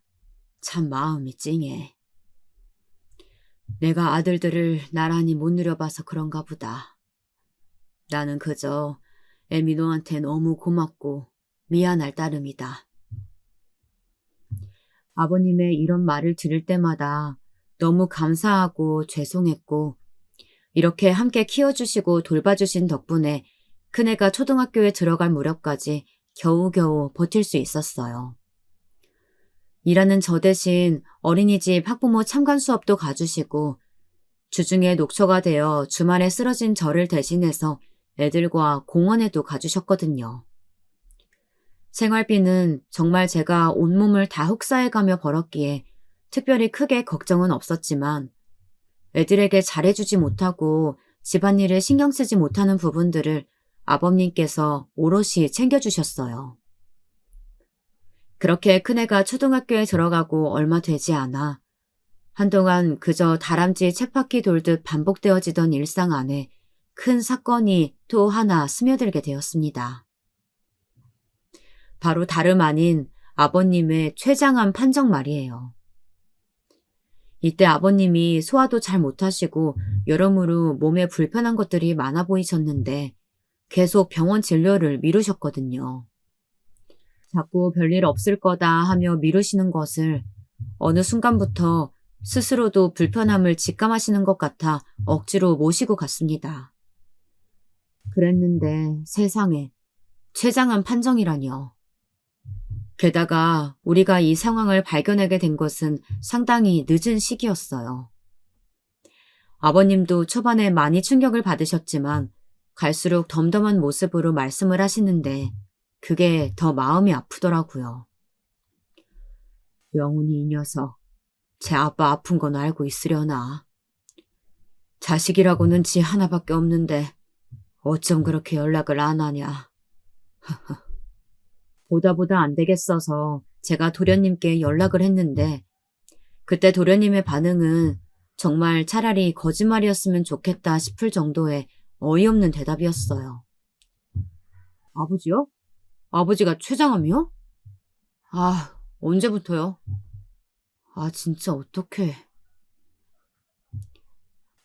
Speaker 1: 참 마음이 찡해. 내가 아들들을 나란히 못 누려봐서 그런가 보다. 나는 그저 애미 너한테 너무 고맙고 미안할 따름이다. 아버님의 이런 말을 들을 때마다 너무 감사하고 죄송했고 이렇게 함께 키워주시고 돌봐주신 덕분에 큰애가 초등학교에 들어갈 무렵까지 겨우겨우 버틸 수 있었어요. 일하는 저 대신 어린이집 학부모 참관 수업도 가주시고 주중에 녹초가 되어 주말에 쓰러진 저를 대신해서 애들과 공원에도 가주셨거든요. 생활비는 정말 제가 온몸을 다 흡사해가며 벌었기에 특별히 크게 걱정은 없었지만 애들에게 잘해주지 못하고 집안일을 신경 쓰지 못하는 부분들을 아버님께서 오롯이 챙겨주셨어요. 그렇게 큰애가 초등학교에 들어가고 얼마 되지 않아 한동안 그저 다람쥐 쳇바퀴 돌듯 반복되어지던 일상 안에 큰 사건이 또 하나 스며들게 되었습니다. 바로 다름 아닌 아버님의 최장암 판정 말이에요. 이때 아버님이 소화도 잘 못하시고 여러모로 몸에 불편한 것들이 많아 보이셨는데 계속 병원 진료를 미루셨거든요. 자꾸 별일 없을 거다 하며 미루시는 것을 어느 순간부터 스스로도 불편함을 직감하시는 것 같아 억지로 모시고 갔습니다. 그랬는데 세상에 최장암 판정이라뇨. 게다가 우리가 이 상황을 발견하게 된 것은 상당히 늦은 시기였어요. 아버님도 초반에 많이 충격을 받으셨지만 갈수록 덤덤한 모습으로 말씀을 하시는데 그게 더 마음이 아프더라고요. 영훈이 이 녀석, 제 아빠 아픈 건 알고 있으려나. 자식이라고는 지 하나밖에 없는데 어쩜 그렇게 연락을 안 하냐. 보다 안 되겠어서 제가 도련님께 연락을 했는데 그때 도련님의 반응은 정말 차라리 거짓말이었으면 좋겠다 싶을 정도의 어이없는 대답이었어요. 아버지요? 아버지가 췌장암이요? 아, 언제부터요? 아, 진짜 어떡해.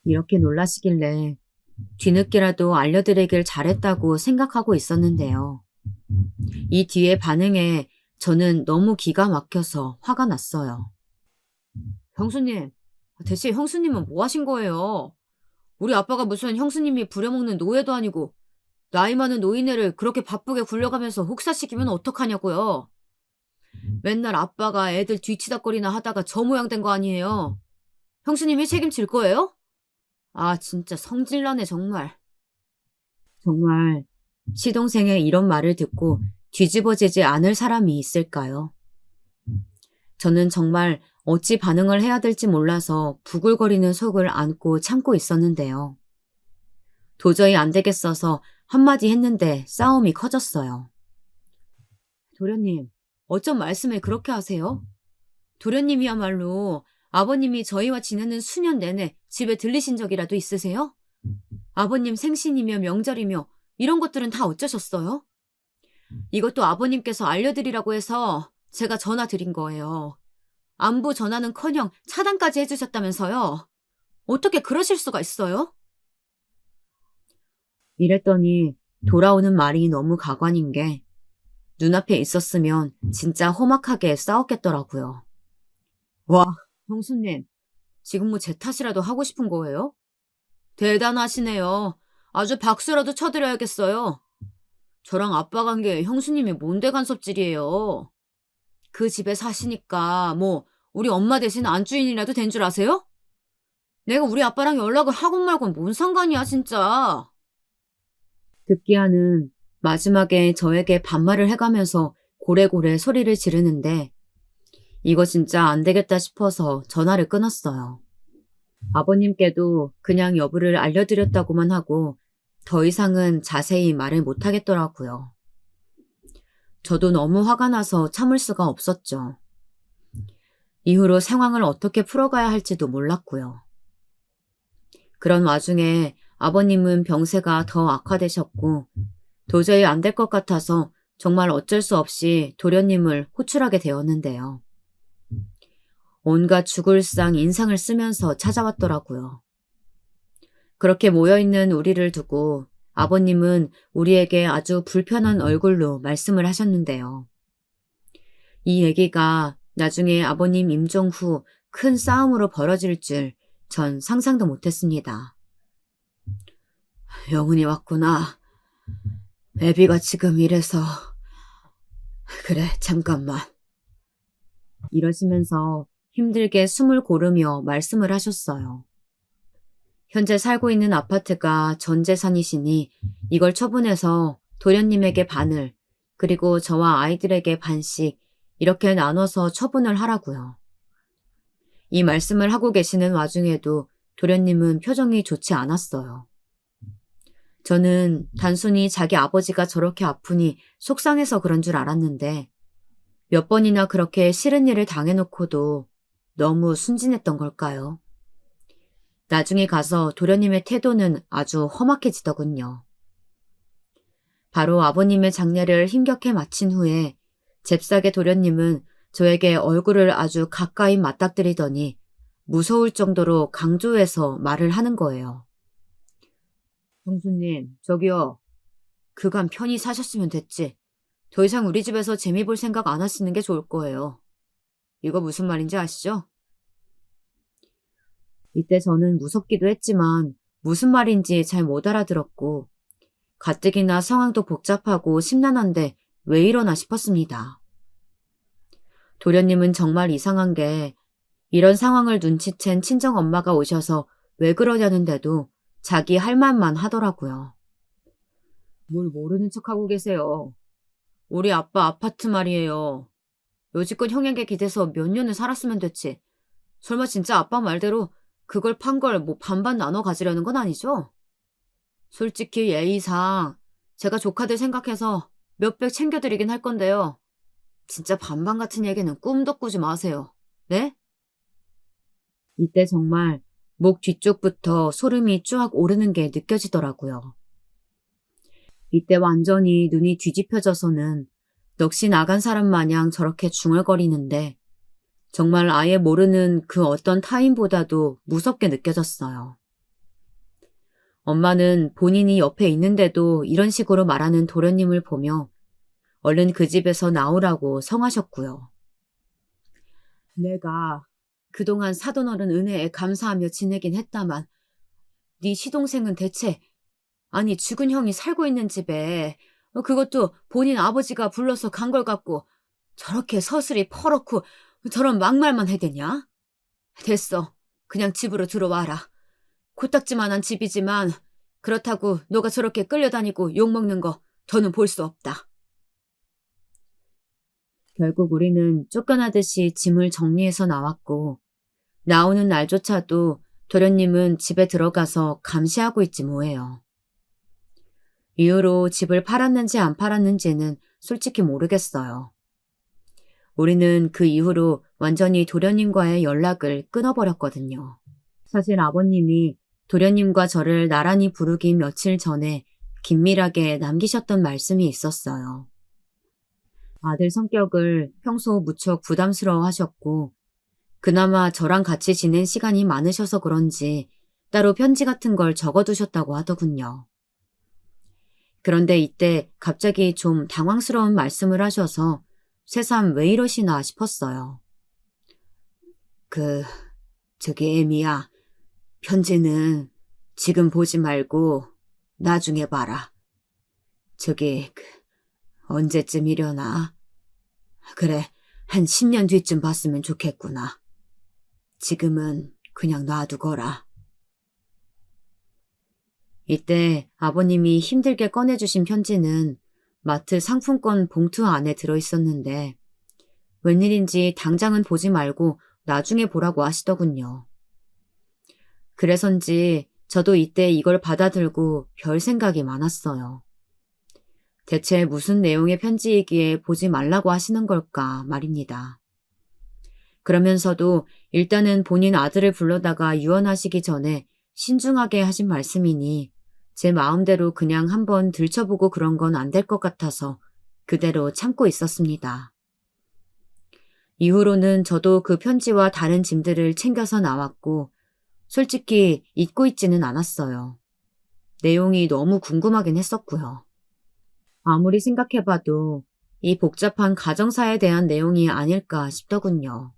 Speaker 1: 이렇게 놀라시길래 뒤늦게라도 알려드리길 잘했다고 생각하고 있었는데요. 이 뒤의 반응에 저는 너무 기가 막혀서 화가 났어요. 형수님, 대체 형수님은 뭐 하신 거예요? 우리 아빠가 무슨 형수님이 부려먹는 노예도 아니고 나이 많은 노인네를 그렇게 바쁘게 굴려가면서 혹사시키면 어떡하냐고요. 맨날 아빠가 애들 뒤치다거리나 하다가 저 모양 된 거 아니에요. 형수님이 책임질 거예요? 아, 진짜 성질나네, 정말. 정말 시동생의 이런 말을 듣고 뒤집어지지 않을 사람이 있을까요? 저는 정말 어찌 반응을 해야 될지 몰라서 부글거리는 속을 안고 참고 있었는데요. 도저히 안 되겠어서 한마디 했는데 싸움이 커졌어요. 도련님, 어쩜 말씀을 그렇게 하세요? 도련님이야말로 아버님이 저희와 지내는 수년 내내 집에 들리신 적이라도 있으세요? 아버님 생신이며 명절이며 이런 것들은 다 어쩌셨어요? 이것도 아버님께서 알려드리라고 해서 제가 전화 드린 거예요. 안부 전화는커녕 차단까지 해주셨다면서요. 어떻게 그러실 수가 있어요? 이랬더니 돌아오는 말이 너무 가관인 게 눈앞에 있었으면 진짜 험악하게 싸웠겠더라고요. 와, 형수님, 지금 뭐 제 탓이라도 하고 싶은 거예요? 대단하시네요. 아주 박수라도 쳐드려야겠어요. 저랑 아빠 관계 형수님이 뭔데 간섭질이에요. 그 집에 사시니까 뭐 우리 엄마 대신 안주인이라도 된 줄 아세요? 내가 우리 아빠랑 연락을 하건 말건 뭔 상관이야 진짜. 듣기야는 마지막에 저에게 반말을 해가면서 고래고래 소리를 지르는데 이거 진짜 안 되겠다 싶어서 전화를 끊었어요. 아버님께도 그냥 여부를 알려드렸다고만 하고 더 이상은 자세히 말을 못하겠더라고요. 저도 너무 화가 나서 참을 수가 없었죠. 이후로 상황을 어떻게 풀어가야 할지도 몰랐고요. 그런 와중에 아버님은 병세가 더 악화되셨고 도저히 안 될 것 같아서 정말 어쩔 수 없이 도련님을 호출하게 되었는데요. 온갖 죽을 상 인상을 쓰면서 찾아왔더라고요. 그렇게 모여있는 우리를 두고 아버님은 우리에게 아주 불편한 얼굴로 말씀을 하셨는데요. 이 얘기가 나중에 아버님 임종 후 큰 싸움으로 벌어질 줄 전 상상도 못했습니다. 영훈이 왔구나. 애비가 지금 이래서. 그래, 잠깐만. 이러시면서 힘들게 숨을 고르며 말씀을 하셨어요. 현재 살고 있는 아파트가 전 재산이시니 이걸 처분해서 도련님에게 반을, 그리고 저와 아이들에게 반씩 이렇게 나눠서 처분을 하라고요. 이 말씀을 하고 계시는 와중에도 도련님은 표정이 좋지 않았어요. 저는 단순히 자기 아버지가 저렇게 아프니 속상해서 그런 줄 알았는데 몇 번이나 그렇게 싫은 일을 당해놓고도 너무 순진했던 걸까요? 나중에 가서 도련님의 태도는 아주 험악해지더군요. 바로 아버님의 장례를 힘겹게 마친 후에 잽싸게 도련님은 저에게 얼굴을 아주 가까이 맞닥뜨리더니 무서울 정도로 강조해서 말을 하는 거예요. 형수님, 저기요. 그간 편히 사셨으면 됐지. 더 이상 우리 집에서 재미 볼 생각 안 하시는 게 좋을 거예요. 이거 무슨 말인지 아시죠? 이때 저는 무섭기도 했지만 무슨 말인지 잘 못 알아들었고 가뜩이나 상황도 복잡하고 심란한데 왜 이러나 싶었습니다. 도련님은 정말 이상한 게 이런 상황을 눈치챈 친정엄마가 오셔서 왜 그러냐는데도 자기 할 말만 하더라고요. 뭘 모르는 척하고 계세요. 우리 아빠 아파트 말이에요. 여지껏 형에게 기대서 몇 년을 살았으면 됐지. 설마 진짜 아빠 말대로 그걸 판 걸 뭐 반반 나눠 가지려는 건 아니죠? 솔직히 예의상 제가 조카들 생각해서 몇백 챙겨드리긴 할 건데요. 진짜 반반 같은 얘기는 꿈도 꾸지 마세요. 네? 이때 정말 목 뒤쪽부터 소름이 쫙 오르는 게 느껴지더라고요. 이때 완전히 눈이 뒤집혀져서는 넋이 나간 사람 마냥 저렇게 중얼거리는데 정말 아예 모르는 그 어떤 타인보다도 무섭게 느껴졌어요. 엄마는 본인이 옆에 있는데도 이런 식으로 말하는 도련님을 보며 얼른 그 집에서 나오라고 성하셨고요. 내가 그동안 사돈 어른 은혜에 감사하며 지내긴 했다만 네 시동생은 대체 아니 죽은 형이 살고 있는 집에 그것도 본인 아버지가 불러서 간 걸 갖고 저렇게 서슬이 퍼렇고 저런 막말만 해대냐? 됐어. 그냥 집으로 들어와라. 코딱지만한 집이지만 그렇다고 너가 저렇게 끌려다니고 욕먹는 거 더는 볼 수 없다. 결국 우리는 쫓겨나듯이 짐을 정리해서 나왔고 나오는 날조차도 도련님은 집에 들어가서 감시하고 있지 뭐예요. 이후로 집을 팔았는지 안 팔았는지는 솔직히 모르겠어요. 우리는 그 이후로 완전히 도련님과의 연락을 끊어버렸거든요. 사실 아버님이 도련님과 저를 나란히 부르기 며칠 전에 긴밀하게 남기셨던 말씀이 있었어요. 아들 성격을 평소 무척 부담스러워 하셨고 그나마 저랑 같이 지낸 시간이 많으셔서 그런지 따로 편지 같은 걸 적어두셨다고 하더군요. 그런데 이때 갑자기 좀 당황스러운 말씀을 하셔서 새삼 왜 이러시나 싶었어요. 저기 애미야, 편지는 지금 보지 말고 나중에 봐라. 언제쯤이려나? 그래, 한 10년 뒤쯤 봤으면 좋겠구나. 지금은 그냥 놔두거라. 이때 아버님이 힘들게 꺼내주신 편지는 마트 상품권 봉투 안에 들어있었는데 웬일인지 당장은 보지 말고 나중에 보라고 하시더군요. 그래서인지 저도 이때 이걸 받아들고 별 생각이 많았어요. 대체 무슨 내용의 편지이기에 보지 말라고 하시는 걸까 말입니다. 그러면서도 일단은 본인 아들을 불러다가 유언하시기 전에 신중하게 하신 말씀이니 제 마음대로 그냥 한번 들춰보고 그런 건 안 될 것 같아서 그대로 참고 있었습니다. 이후로는 저도 그 편지와 다른 짐들을 챙겨서 나왔고 솔직히 잊고 있지는 않았어요. 내용이 너무 궁금하긴 했었고요. 아무리 생각해봐도 이 복잡한 가정사에 대한 내용이 아닐까 싶더군요.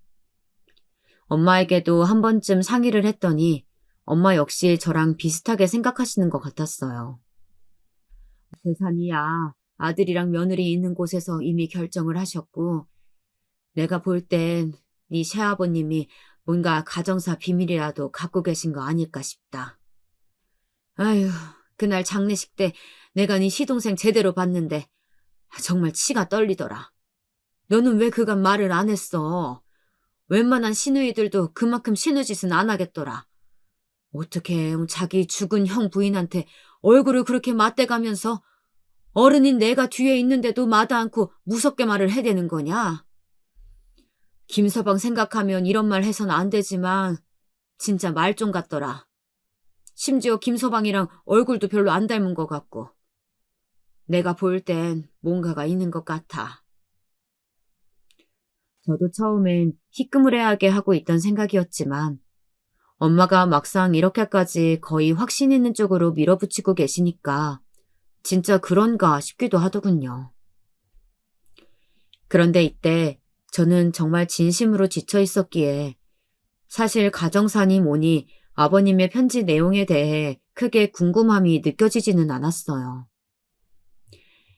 Speaker 1: 엄마에게도 한 번쯤 상의를 했더니 엄마 역시 저랑 비슷하게 생각하시는 것 같았어요. 세상이야. 아들이랑 며느리 있는 곳에서 이미 결정을 하셨고 내가 볼 땐 네 새아버님이 뭔가 가정사 비밀이라도 갖고 계신 거 아닐까 싶다. 아휴, 그날 장례식 때 내가 네 시동생 제대로 봤는데 정말 치가 떨리더라. 너는 왜 그간 말을 안 했어? 웬만한 시누이들도 그만큼 시누짓은 안 하겠더라. 어떻게 자기 죽은 형 부인한테 얼굴을 그렇게 맞대가면서 어른인 내가 뒤에 있는데도 마다 않고 무섭게 말을 해대는 거냐? 김서방 생각하면 이런 말 해선 안 되지만 진짜 말종 같더라. 심지어 김서방이랑 얼굴도 별로 안 닮은 것 같고. 내가 볼 땐 뭔가가 있는 것 같아. 저도 처음엔 희끄무레하게 하고 있던 생각이었지만 엄마가 막상 이렇게까지 거의 확신 있는 쪽으로 밀어붙이고 계시니까 진짜 그런가 싶기도 하더군요. 그런데 이때 저는 정말 진심으로 지쳐 있었기에 사실 가정사니 뭐니 아버님의 편지 내용에 대해 크게 궁금함이 느껴지지는 않았어요.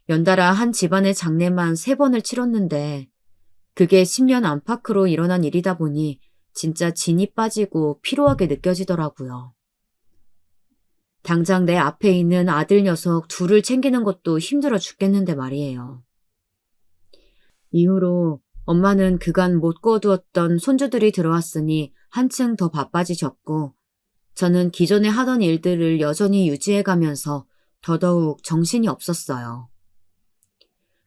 Speaker 1: 연달아 한 집안의 장례만 3번을 치렀는데 그게 10년 안팎으로 일어난 일이다 보니 진짜 진이 빠지고 피로하게 느껴지더라고요. 당장 내 앞에 있는 아들 녀석 둘을 챙기는 것도 힘들어 죽겠는데 말이에요. 이후로 엄마는 그간 못 거두었던 손주들이 들어왔으니 한층 더 바빠지셨고 저는 기존에 하던 일들을 여전히 유지해가면서 더더욱 정신이 없었어요.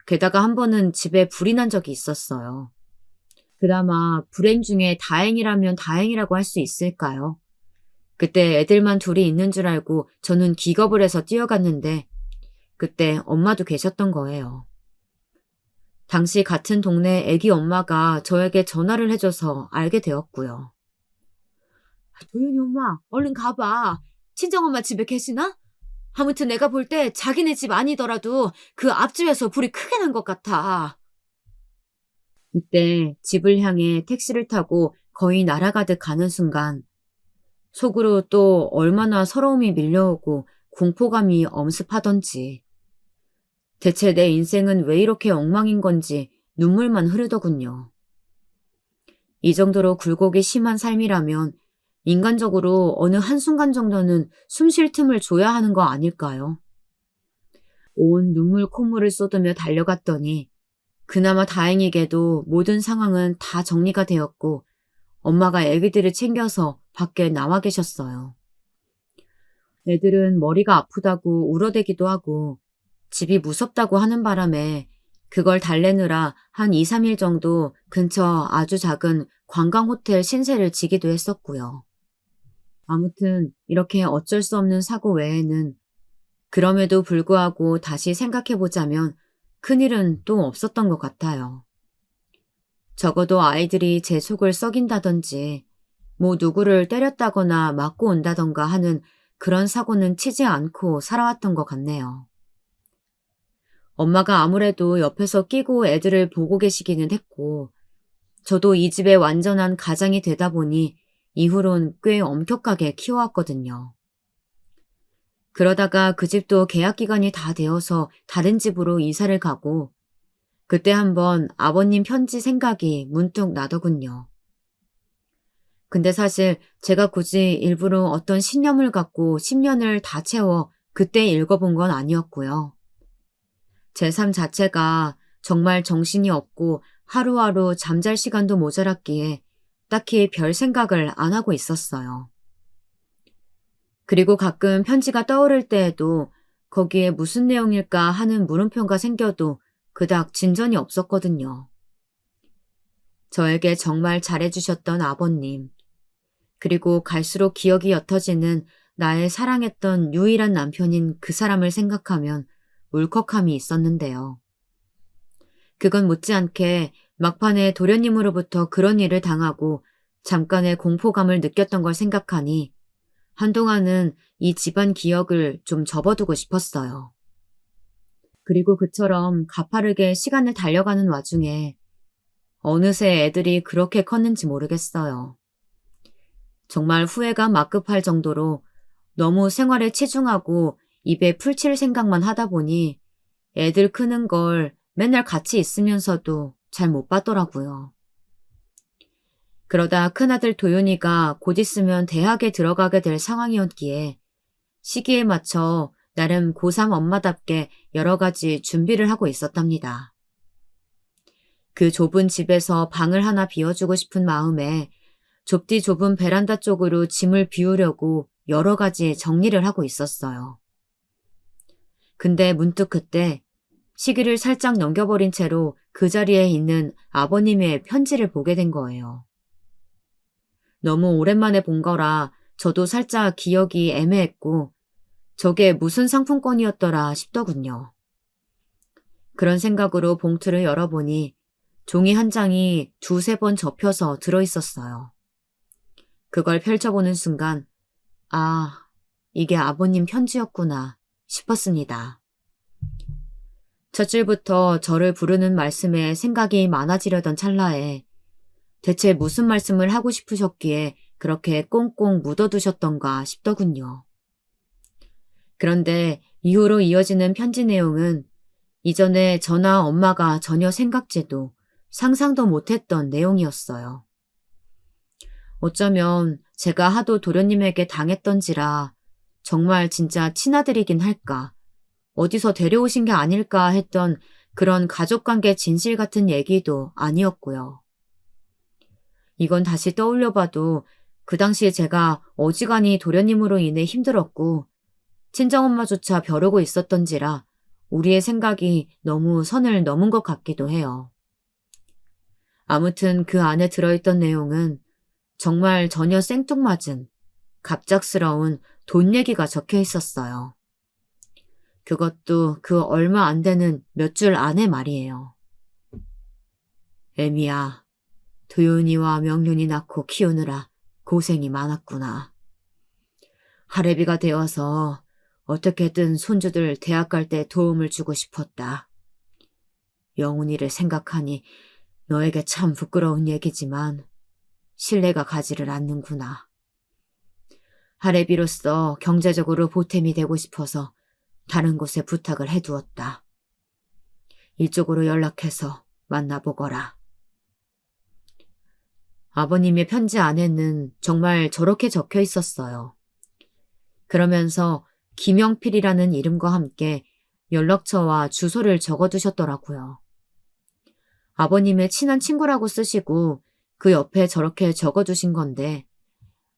Speaker 1: 게다가 한 번은 집에 불이 난 적이 있었어요. 그나마 불행 중에 다행이라면 다행이라고 할 수 있을까요? 그때 애들만 둘이 있는 줄 알고 저는 기겁을 해서 뛰어갔는데 그때 엄마도 계셨던 거예요. 당시 같은 동네 애기 엄마가 저에게 전화를 해줘서 알게 되었고요. 도윤이 엄마, 얼른 가봐. 친정엄마 집에 계시나? 아무튼 내가 볼 때 자기네 집 아니더라도 그 앞집에서 불이 크게 난 것 같아. 이때 집을 향해 택시를 타고 거의 날아가듯 가는 순간 속으로 또 얼마나 서러움이 밀려오고 공포감이 엄습하던지 대체 내 인생은 왜 이렇게 엉망인 건지 눈물만 흐르더군요. 이 정도로 굴곡이 심한 삶이라면 인간적으로 어느 한순간 정도는 숨 쉴 틈을 줘야 하는 거 아닐까요? 온 눈물 콧물을 쏟으며 달려갔더니 그나마 다행히게도 모든 상황은 다 정리가 되었고 엄마가 애기들을 챙겨서 밖에 나와 계셨어요. 애들은 머리가 아프다고 울어대기도 하고 집이 무섭다고 하는 바람에 그걸 달래느라 한 2, 3일 정도 근처 아주 작은 관광호텔 신세를 지기도 했었고요. 아무튼 이렇게 어쩔 수 없는 사고 외에는 그럼에도 불구하고 다시 생각해보자면 큰일은 또 없었던 것 같아요. 적어도 아이들이 제 속을 썩인다든지 뭐 누구를 때렸다거나 맞고 온다던가 하는 그런 사고는 치지 않고 살아왔던 것 같네요. 엄마가 아무래도 옆에서 끼고 애들을 보고 계시기는 했고 저도 이 집의 완전한 가장이 되다 보니 이후론 꽤 엄격하게 키워왔거든요. 그러다가 그 집도 계약 기간이 다 되어서 다른 집으로 이사를 가고 그때 한번 아버님 편지 생각이 문득 나더군요. 근데 사실 제가 굳이 일부러 어떤 신념을 갖고 10년을 다 채워 그때 읽어본 건 아니었고요. 제 삶 자체가 정말 정신이 없고 하루하루 잠잘 시간도 모자랐기에 딱히 별 생각을 안 하고 있었어요. 그리고 가끔 편지가 떠오를 때에도 거기에 무슨 내용일까 하는 물음표가 생겨도 그닥 진전이 없었거든요. 저에게 정말 잘해주셨던 아버님, 그리고 갈수록 기억이 옅어지는 나의 사랑했던 유일한 남편인 그 사람을 생각하면 울컥함이 있었는데요. 그건 못지않게 막판에 도련님으로부터 그런 일을 당하고 잠깐의 공포감을 느꼈던 걸 생각하니 한동안은 이 집안 기억을 좀 접어두고 싶었어요. 그리고 그처럼 가파르게 시간을 달려가는 와중에 어느새 애들이 그렇게 컸는지 모르겠어요. 정말 후회가 막급할 정도로 너무 생활에 치중하고 입에 풀칠 생각만 하다 보니 애들 크는 걸 맨날 같이 있으면서도 잘 못 봤더라고요. 그러다 큰아들 도윤이가 곧 있으면 대학에 들어가게 될 상황이었기에 시기에 맞춰 나름 고3 엄마답게 여러 가지 준비를 하고 있었답니다. 그 좁은 집에서 방을 하나 비워주고 싶은 마음에 좁디 좁은 베란다 쪽으로 짐을 비우려고 여러 가지 정리를 하고 있었어요. 근데 문득 그때 시기를 살짝 넘겨버린 채로 그 자리에 있는 아버님의 편지를 보게 된 거예요. 너무 오랜만에 본 거라 저도 살짝 기억이 애매했고 저게 무슨 상품권이었더라 싶더군요. 그런 생각으로 봉투를 열어보니 종이 한 장이 2~3번 접혀서 들어있었어요. 그걸 펼쳐보는 순간 아, 이게 아버님 편지였구나 싶었습니다. 첫 줄부터 저를 부르는 말씀에 생각이 많아지려던 찰나에 대체 무슨 말씀을 하고 싶으셨기에 그렇게 꽁꽁 묻어두셨던가 싶더군요. 그런데 이후로 이어지는 편지 내용은 이전에 저나 엄마가 전혀 생각지도 상상도 못했던 내용이었어요. 어쩌면 제가 하도 도련님에게 당했던지라 정말 진짜 친아들이긴 할까, 어디서 데려오신 게 아닐까 했던 그런 가족관계 진실 같은 얘기도 아니었고요. 이건 다시 떠올려봐도 그 당시에 제가 어지간히 도련님으로 인해 힘들었고 친정엄마조차 벼르고 있었던지라 우리의 생각이 너무 선을 넘은 것 같기도 해요. 아무튼 그 안에 들어있던 내용은 정말 전혀 생뚱맞은 갑작스러운 돈 얘기가 적혀 있었어요. 그것도 그 얼마 안 되는 몇 줄 안에 말이에요. 애미야, 도윤이와 명륜이 낳고 키우느라 고생이 많았구나. 할애비가 되어서 어떻게든 손주들 대학 갈 때 도움을 주고 싶었다. 영훈이를 생각하니 너에게 참 부끄러운 얘기지만 신뢰가 가지를 않는구나. 할애비로서 경제적으로 보탬이 되고 싶어서 다른 곳에 부탁을 해두었다. 이쪽으로 연락해서 만나보거라. 아버님의 편지 안에는 정말 저렇게 적혀 있었어요. 그러면서 김영필이라는 이름과 함께 연락처와 주소를 적어두셨더라고요. 아버님의 친한 친구라고 쓰시고 그 옆에 저렇게 적어두신 건데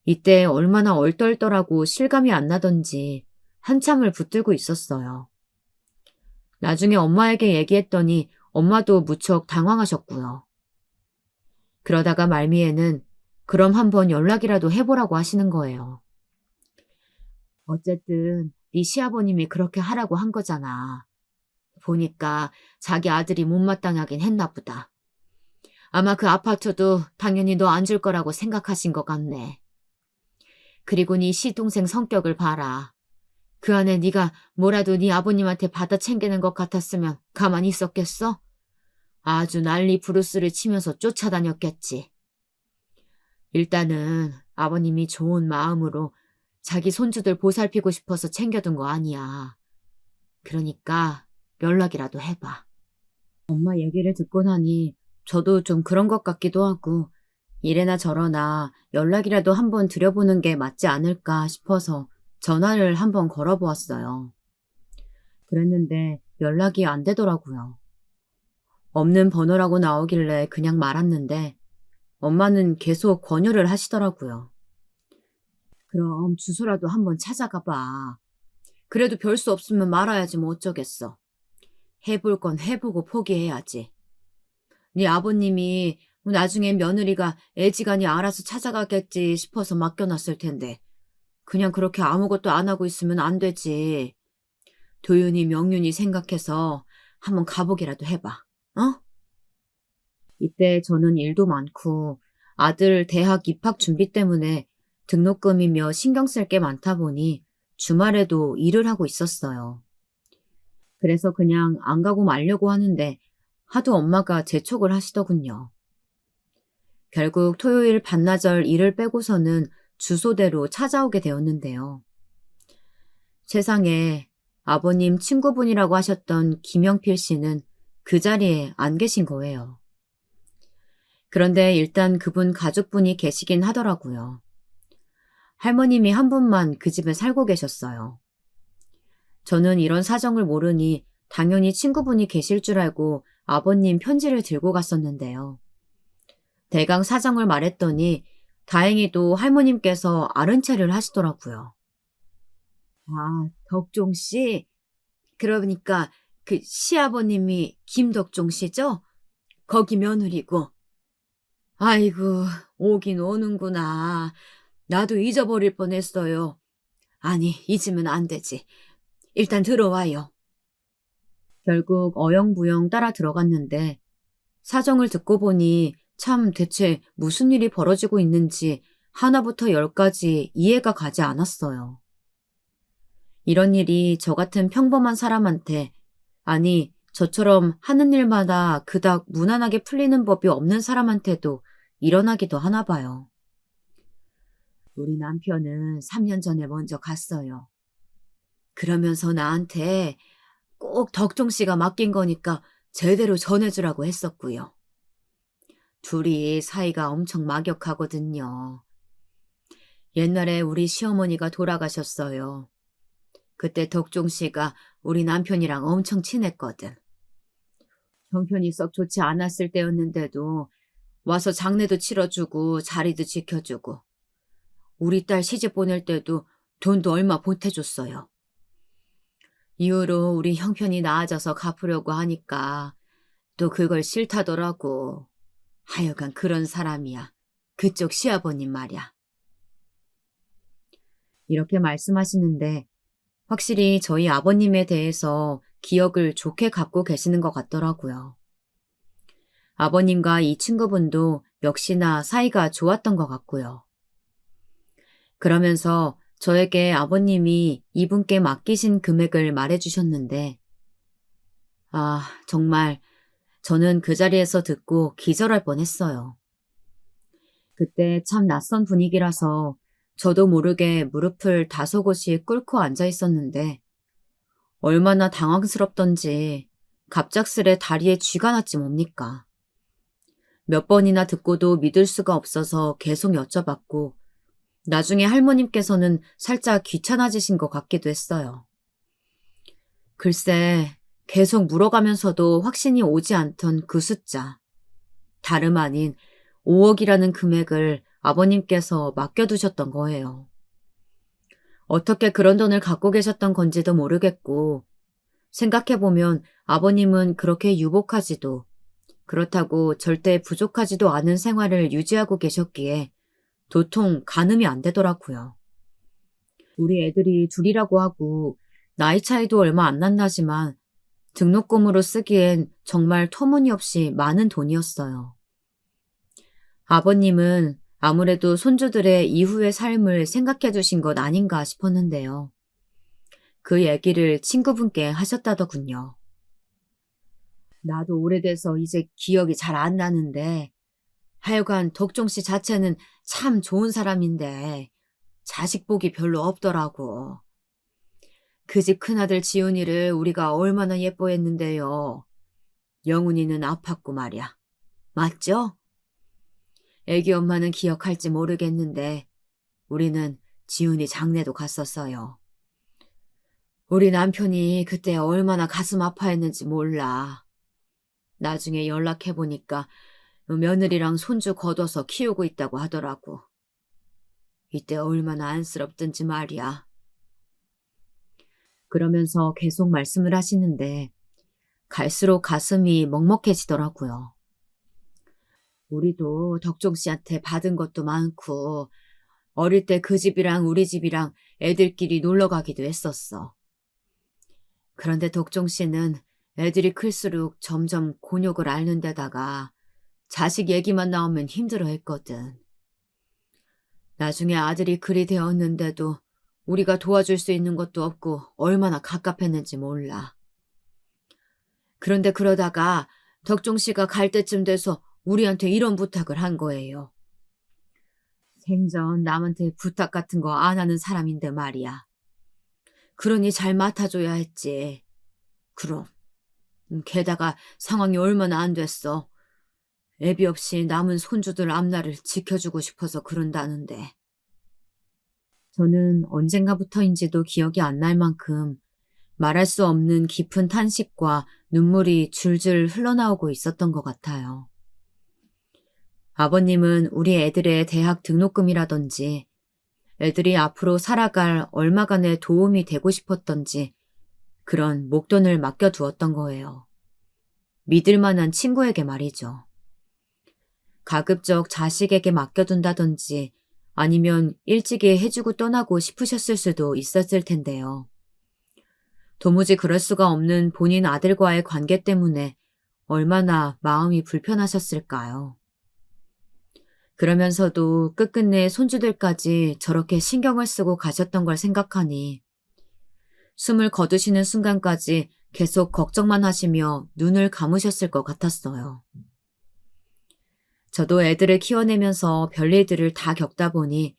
Speaker 1: 이때 얼마나 얼떨떨하고 실감이 안 나던지 한참을 붙들고 있었어요. 나중에 엄마에게 얘기했더니 엄마도 무척 당황하셨고요. 그러다가 말미에는 그럼 한번 연락이라도 해보라고 하시는 거예요. 어쨌든 네 시아버님이 그렇게 하라고 한 거잖아. 보니까 자기 아들이 못마땅하긴 했나 보다. 아마 그 아파트도 당연히 너 안 줄 거라고 생각하신 것 같네. 그리고 네 시동생 성격을 봐라. 그 안에 네가 뭐라도 네 아버님한테 받아 챙기는 것 같았으면 가만히 있었겠어? 아주 난리 부르스를 치면서 쫓아다녔겠지. 일단은 아버님이 좋은 마음으로 자기 손주들 보살피고 싶어서 챙겨둔 거 아니야. 그러니까 연락이라도 해봐. 엄마 얘기를 듣고 나니 저도 좀 그런 것 같기도 하고 이래나 저러나 연락이라도 한번 드려보는 게 맞지 않을까 싶어서 전화를 한번 걸어보았어요. 그랬는데 연락이 안 되더라고요. 없는 번호라고 나오길래 그냥 말았는데 엄마는 계속 권유를 하시더라고요. 그럼 주소라도 한번 찾아가 봐. 그래도 별 수 없으면 말아야지 뭐 어쩌겠어. 해볼 건 해보고 포기해야지. 네 아버님이 나중에 며느리가 애지간히 알아서 찾아가겠지 싶어서 맡겨놨을 텐데 그냥 그렇게 아무것도 안 하고 있으면 안 되지. 도윤이 명륜이 생각해서 한번 가보기라도 해봐. 어? 이때 저는 일도 많고 아들 대학 입학 준비 때문에 등록금이며 신경 쓸 게 많다 보니 주말에도 일을 하고 있었어요. 그래서 그냥 안 가고 말려고 하는데 하도 엄마가 재촉을 하시더군요. 결국 토요일 반나절 일을 빼고서는 주소대로 찾아오게 되었는데요. 세상에 아버님 친구분이라고 하셨던 김영필 씨는 그 자리에 안 계신 거예요. 그런데 일단 그분 가족분이 계시긴 하더라고요. 할머님이 한 분만 그 집에 살고 계셨어요. 저는 이런 사정을 모르니 당연히 친구분이 계실 줄 알고 아버님 편지를 들고 갔었는데요. 대강 사정을 말했더니 다행히도 할머님께서 아른 체를 하시더라고요. 아, 덕종 씨? 그러니까 그 시아버님이 김덕종 씨죠? 거기 며느리고. 아이고, 오긴 오는구나. 나도 잊어버릴 뻔했어요. 아니, 잊으면 안 되지. 일단 들어와요. 결국 어영부영 따라 들어갔는데 사정을 듣고 보니 참 대체 무슨 일이 벌어지고 있는지 하나부터 열까지 이해가 가지 않았어요. 이런 일이 저 같은 평범한 사람한테, 아니 저처럼 하는 일마다 그닥 무난하게 풀리는 법이 없는 사람한테도 일어나기도 하나 봐요. 우리 남편은 3년 전에 먼저 갔어요. 그러면서 나한테 꼭 덕종 씨가 맡긴 거니까 제대로 전해주라고 했었고요. 둘이 사이가 엄청 막역하거든요. 옛날에 우리 시어머니가 돌아가셨어요. 그때 덕종 씨가 우리 남편이랑 엄청 친했거든. 형편이 썩 좋지 않았을 때였는데도 와서 장례도 치러주고 자리도 지켜주고 우리 딸 시집 보낼 때도 돈도 얼마 보태줬어요. 이후로 우리 형편이 나아져서 갚으려고 하니까 또 그걸 싫다더라고. 하여간 그런 사람이야. 그쪽 시아버님 말이야. 이렇게 말씀하시는데 확실히 저희 아버님에 대해서 기억을 좋게 갖고 계시는 것 같더라고요. 아버님과 이 친구분도 역시나 사이가 좋았던 것 같고요. 그러면서 저에게 아버님이 이분께 맡기신 금액을 말해주셨는데, 정말 저는 그 자리에서 듣고 기절할 뻔했어요. 그때 참 낯선 분위기라서 저도 모르게 무릎을 다소곳이 꿇고 앉아 있었는데 얼마나 당황스럽던지 갑작스레 다리에 쥐가 났지 뭡니까. 몇 번이나 듣고도 믿을 수가 없어서 계속 여쭤봤고 나중에 할머님께서는 살짝 귀찮아지신 것 같기도 했어요. 글쎄 계속 물어가면서도 확신이 오지 않던 그 숫자. 다름 아닌 5억이라는 금액을 아버님께서 맡겨두셨던 거예요. 어떻게 그런 돈을 갖고 계셨던 건지도 모르겠고 생각해보면 아버님은 그렇게 유복하지도 그렇다고 절대 부족하지도 않은 생활을 유지하고 계셨기에 도통 가늠이 안 되더라고요. 우리 애들이 둘이라고 하고 나이 차이도 얼마 안 난다지만 등록금으로 쓰기엔 정말 터무니없이 많은 돈이었어요. 아버님은 아무래도 손주들의 이후의 삶을 생각해 두신 것 아닌가 싶었는데요. 그 얘기를 친구분께 하셨다더군요. 나도 오래돼서 이제 기억이 잘 안 나는데 하여간 덕종 씨 자체는 참 좋은 사람인데 자식 복이 별로 없더라고. 그 집 큰아들 지훈이를 우리가 얼마나 예뻐했는데요. 영훈이는 아팠고 말이야. 맞죠? 애기 엄마는 기억할지 모르겠는데 우리는 지훈이 장례도 갔었어요. 우리 남편이 그때 얼마나 가슴 아파했는지 몰라. 나중에 연락해보니까 며느리랑 손주 거둬서 키우고 있다고 하더라고. 이때 얼마나 안쓰럽든지 말이야. 그러면서 계속 말씀을 하시는데 갈수록 가슴이 먹먹해지더라고요. 우리도 덕종 씨한테 받은 것도 많고 어릴 때 그 집이랑 우리 집이랑 애들끼리 놀러 가기도 했었어. 그런데 덕종 씨는 애들이 클수록 점점 곤욕을 앓는 데다가 자식 얘기만 나오면 힘들어했거든. 나중에 아들이 그리 되었는데도 우리가 도와줄 수 있는 것도 없고 얼마나 갑갑했는지 몰라. 그런데 그러다가 덕종 씨가 갈 때쯤 돼서 우리한테 이런 부탁을 한 거예요. 생전 남한테 부탁 같은 거 안 하는 사람인데 말이야. 그러니 잘 맡아줘야 했지. 그럼. 게다가 상황이 얼마나 안 됐어. 애비 없이 남은 손주들 앞날을 지켜주고 싶어서 그런다는데. 저는 언젠가부터인지도 기억이 안 날 만큼 말할 수 없는 깊은 탄식과 눈물이 줄줄 흘러나오고 있었던 것 같아요. 아버님은 우리 애들의 대학 등록금이라든지 애들이 앞으로 살아갈 얼마간의 도움이 되고 싶었던지 그런 목돈을 맡겨두었던 거예요. 믿을 만한 친구에게 말이죠. 가급적 자식에게 맡겨둔다든지 아니면 일찍이 해주고 떠나고 싶으셨을 수도 있었을 텐데요. 도무지 그럴 수가 없는 본인 아들과의 관계 때문에 얼마나 마음이 불편하셨을까요? 그러면서도 끝끝내 손주들까지 저렇게 신경을 쓰고 가셨던 걸 생각하니 숨을 거두시는 순간까지 계속 걱정만 하시며 눈을 감으셨을 것 같았어요. 저도 애들을 키워내면서 별일들을 다 겪다 보니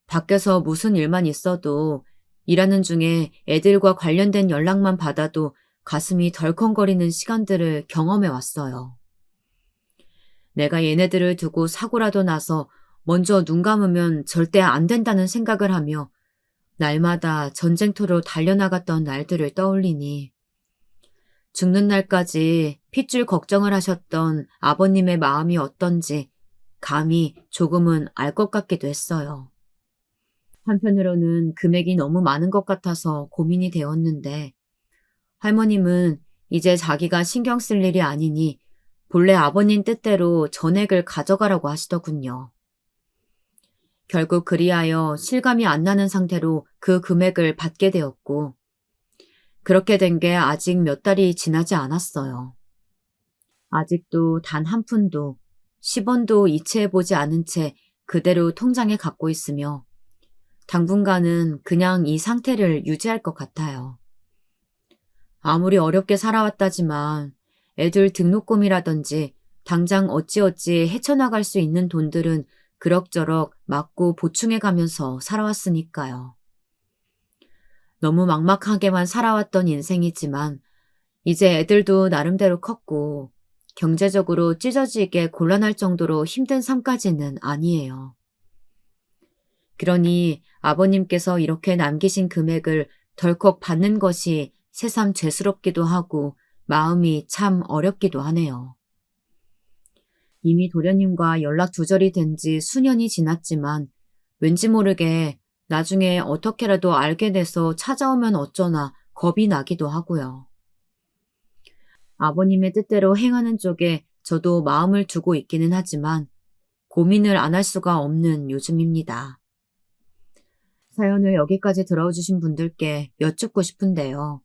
Speaker 1: 밖에서 무슨 일만 있어도 일하는 중에 애들과 관련된 연락만 받아도 가슴이 덜컹거리는 시간들을 경험해 왔어요. 내가 얘네들을 두고 사고라도 나서 먼저 눈 감으면 절대 안 된다는 생각을 하며 날마다 전쟁터로 달려나갔던 날들을 떠올리니 죽는 날까지 핏줄 걱정을 하셨던 아버님의 마음이 어떤지 감히 조금은 알 것 같기도 했어요. 한편으로는 금액이 너무 많은 것 같아서 고민이 되었는데 할머님은 이제 자기가 신경 쓸 일이 아니니 본래 아버님 뜻대로 전액을 가져가라고 하시더군요. 결국 그리하여 실감이 안 나는 상태로 그 금액을 받게 되었고 그렇게 된 게 아직 몇 달이 지나지 않았어요. 아직도 단 한 푼도 10원도 이체해보지 않은 채 그대로 통장에 갖고 있으며 당분간은 그냥 이 상태를 유지할 것 같아요. 아무리 어렵게 살아왔다지만 애들 등록금이라든지 당장 어찌어찌 헤쳐나갈 수 있는 돈들은 그럭저럭 맞고 보충해가면서 살아왔으니까요. 너무 막막하게만 살아왔던 인생이지만 이제 애들도 나름대로 컸고 경제적으로 찢어지게 곤란할 정도로 힘든 삶까지는 아니에요. 그러니 아버님께서 이렇게 남기신 금액을 덜컥 받는 것이 새삼 죄스럽기도 하고 마음이 참 어렵기도 하네요. 이미 도련님과 연락 두절이 된 지 수년이 지났지만 왠지 모르게 나중에 어떻게라도 알게 돼서 찾아오면 어쩌나 겁이 나기도 하고요. 아버님의 뜻대로 행하는 쪽에 저도 마음을 두고 있기는 하지만 고민을 안 할 수가 없는 요즘입니다. 사연을 여기까지 들어주신 분들께 여쭙고 싶은데요.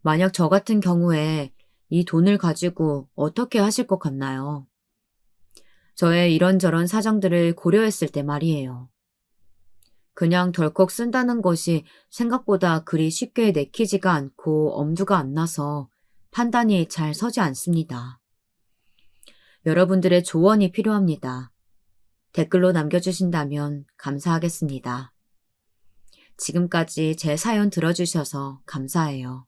Speaker 1: 만약 저 같은 경우에 이 돈을 가지고 어떻게 하실 것 같나요? 저의 이런저런 사정들을 고려했을 때 말이에요. 그냥 덜컥 쓴다는 것이 생각보다 그리 쉽게 내키지가 않고 엄두가 안 나서 판단이 잘 서지 않습니다. 여러분들의 조언이 필요합니다. 댓글로 남겨주신다면 감사하겠습니다. 지금까지 제 사연 들어주셔서 감사해요.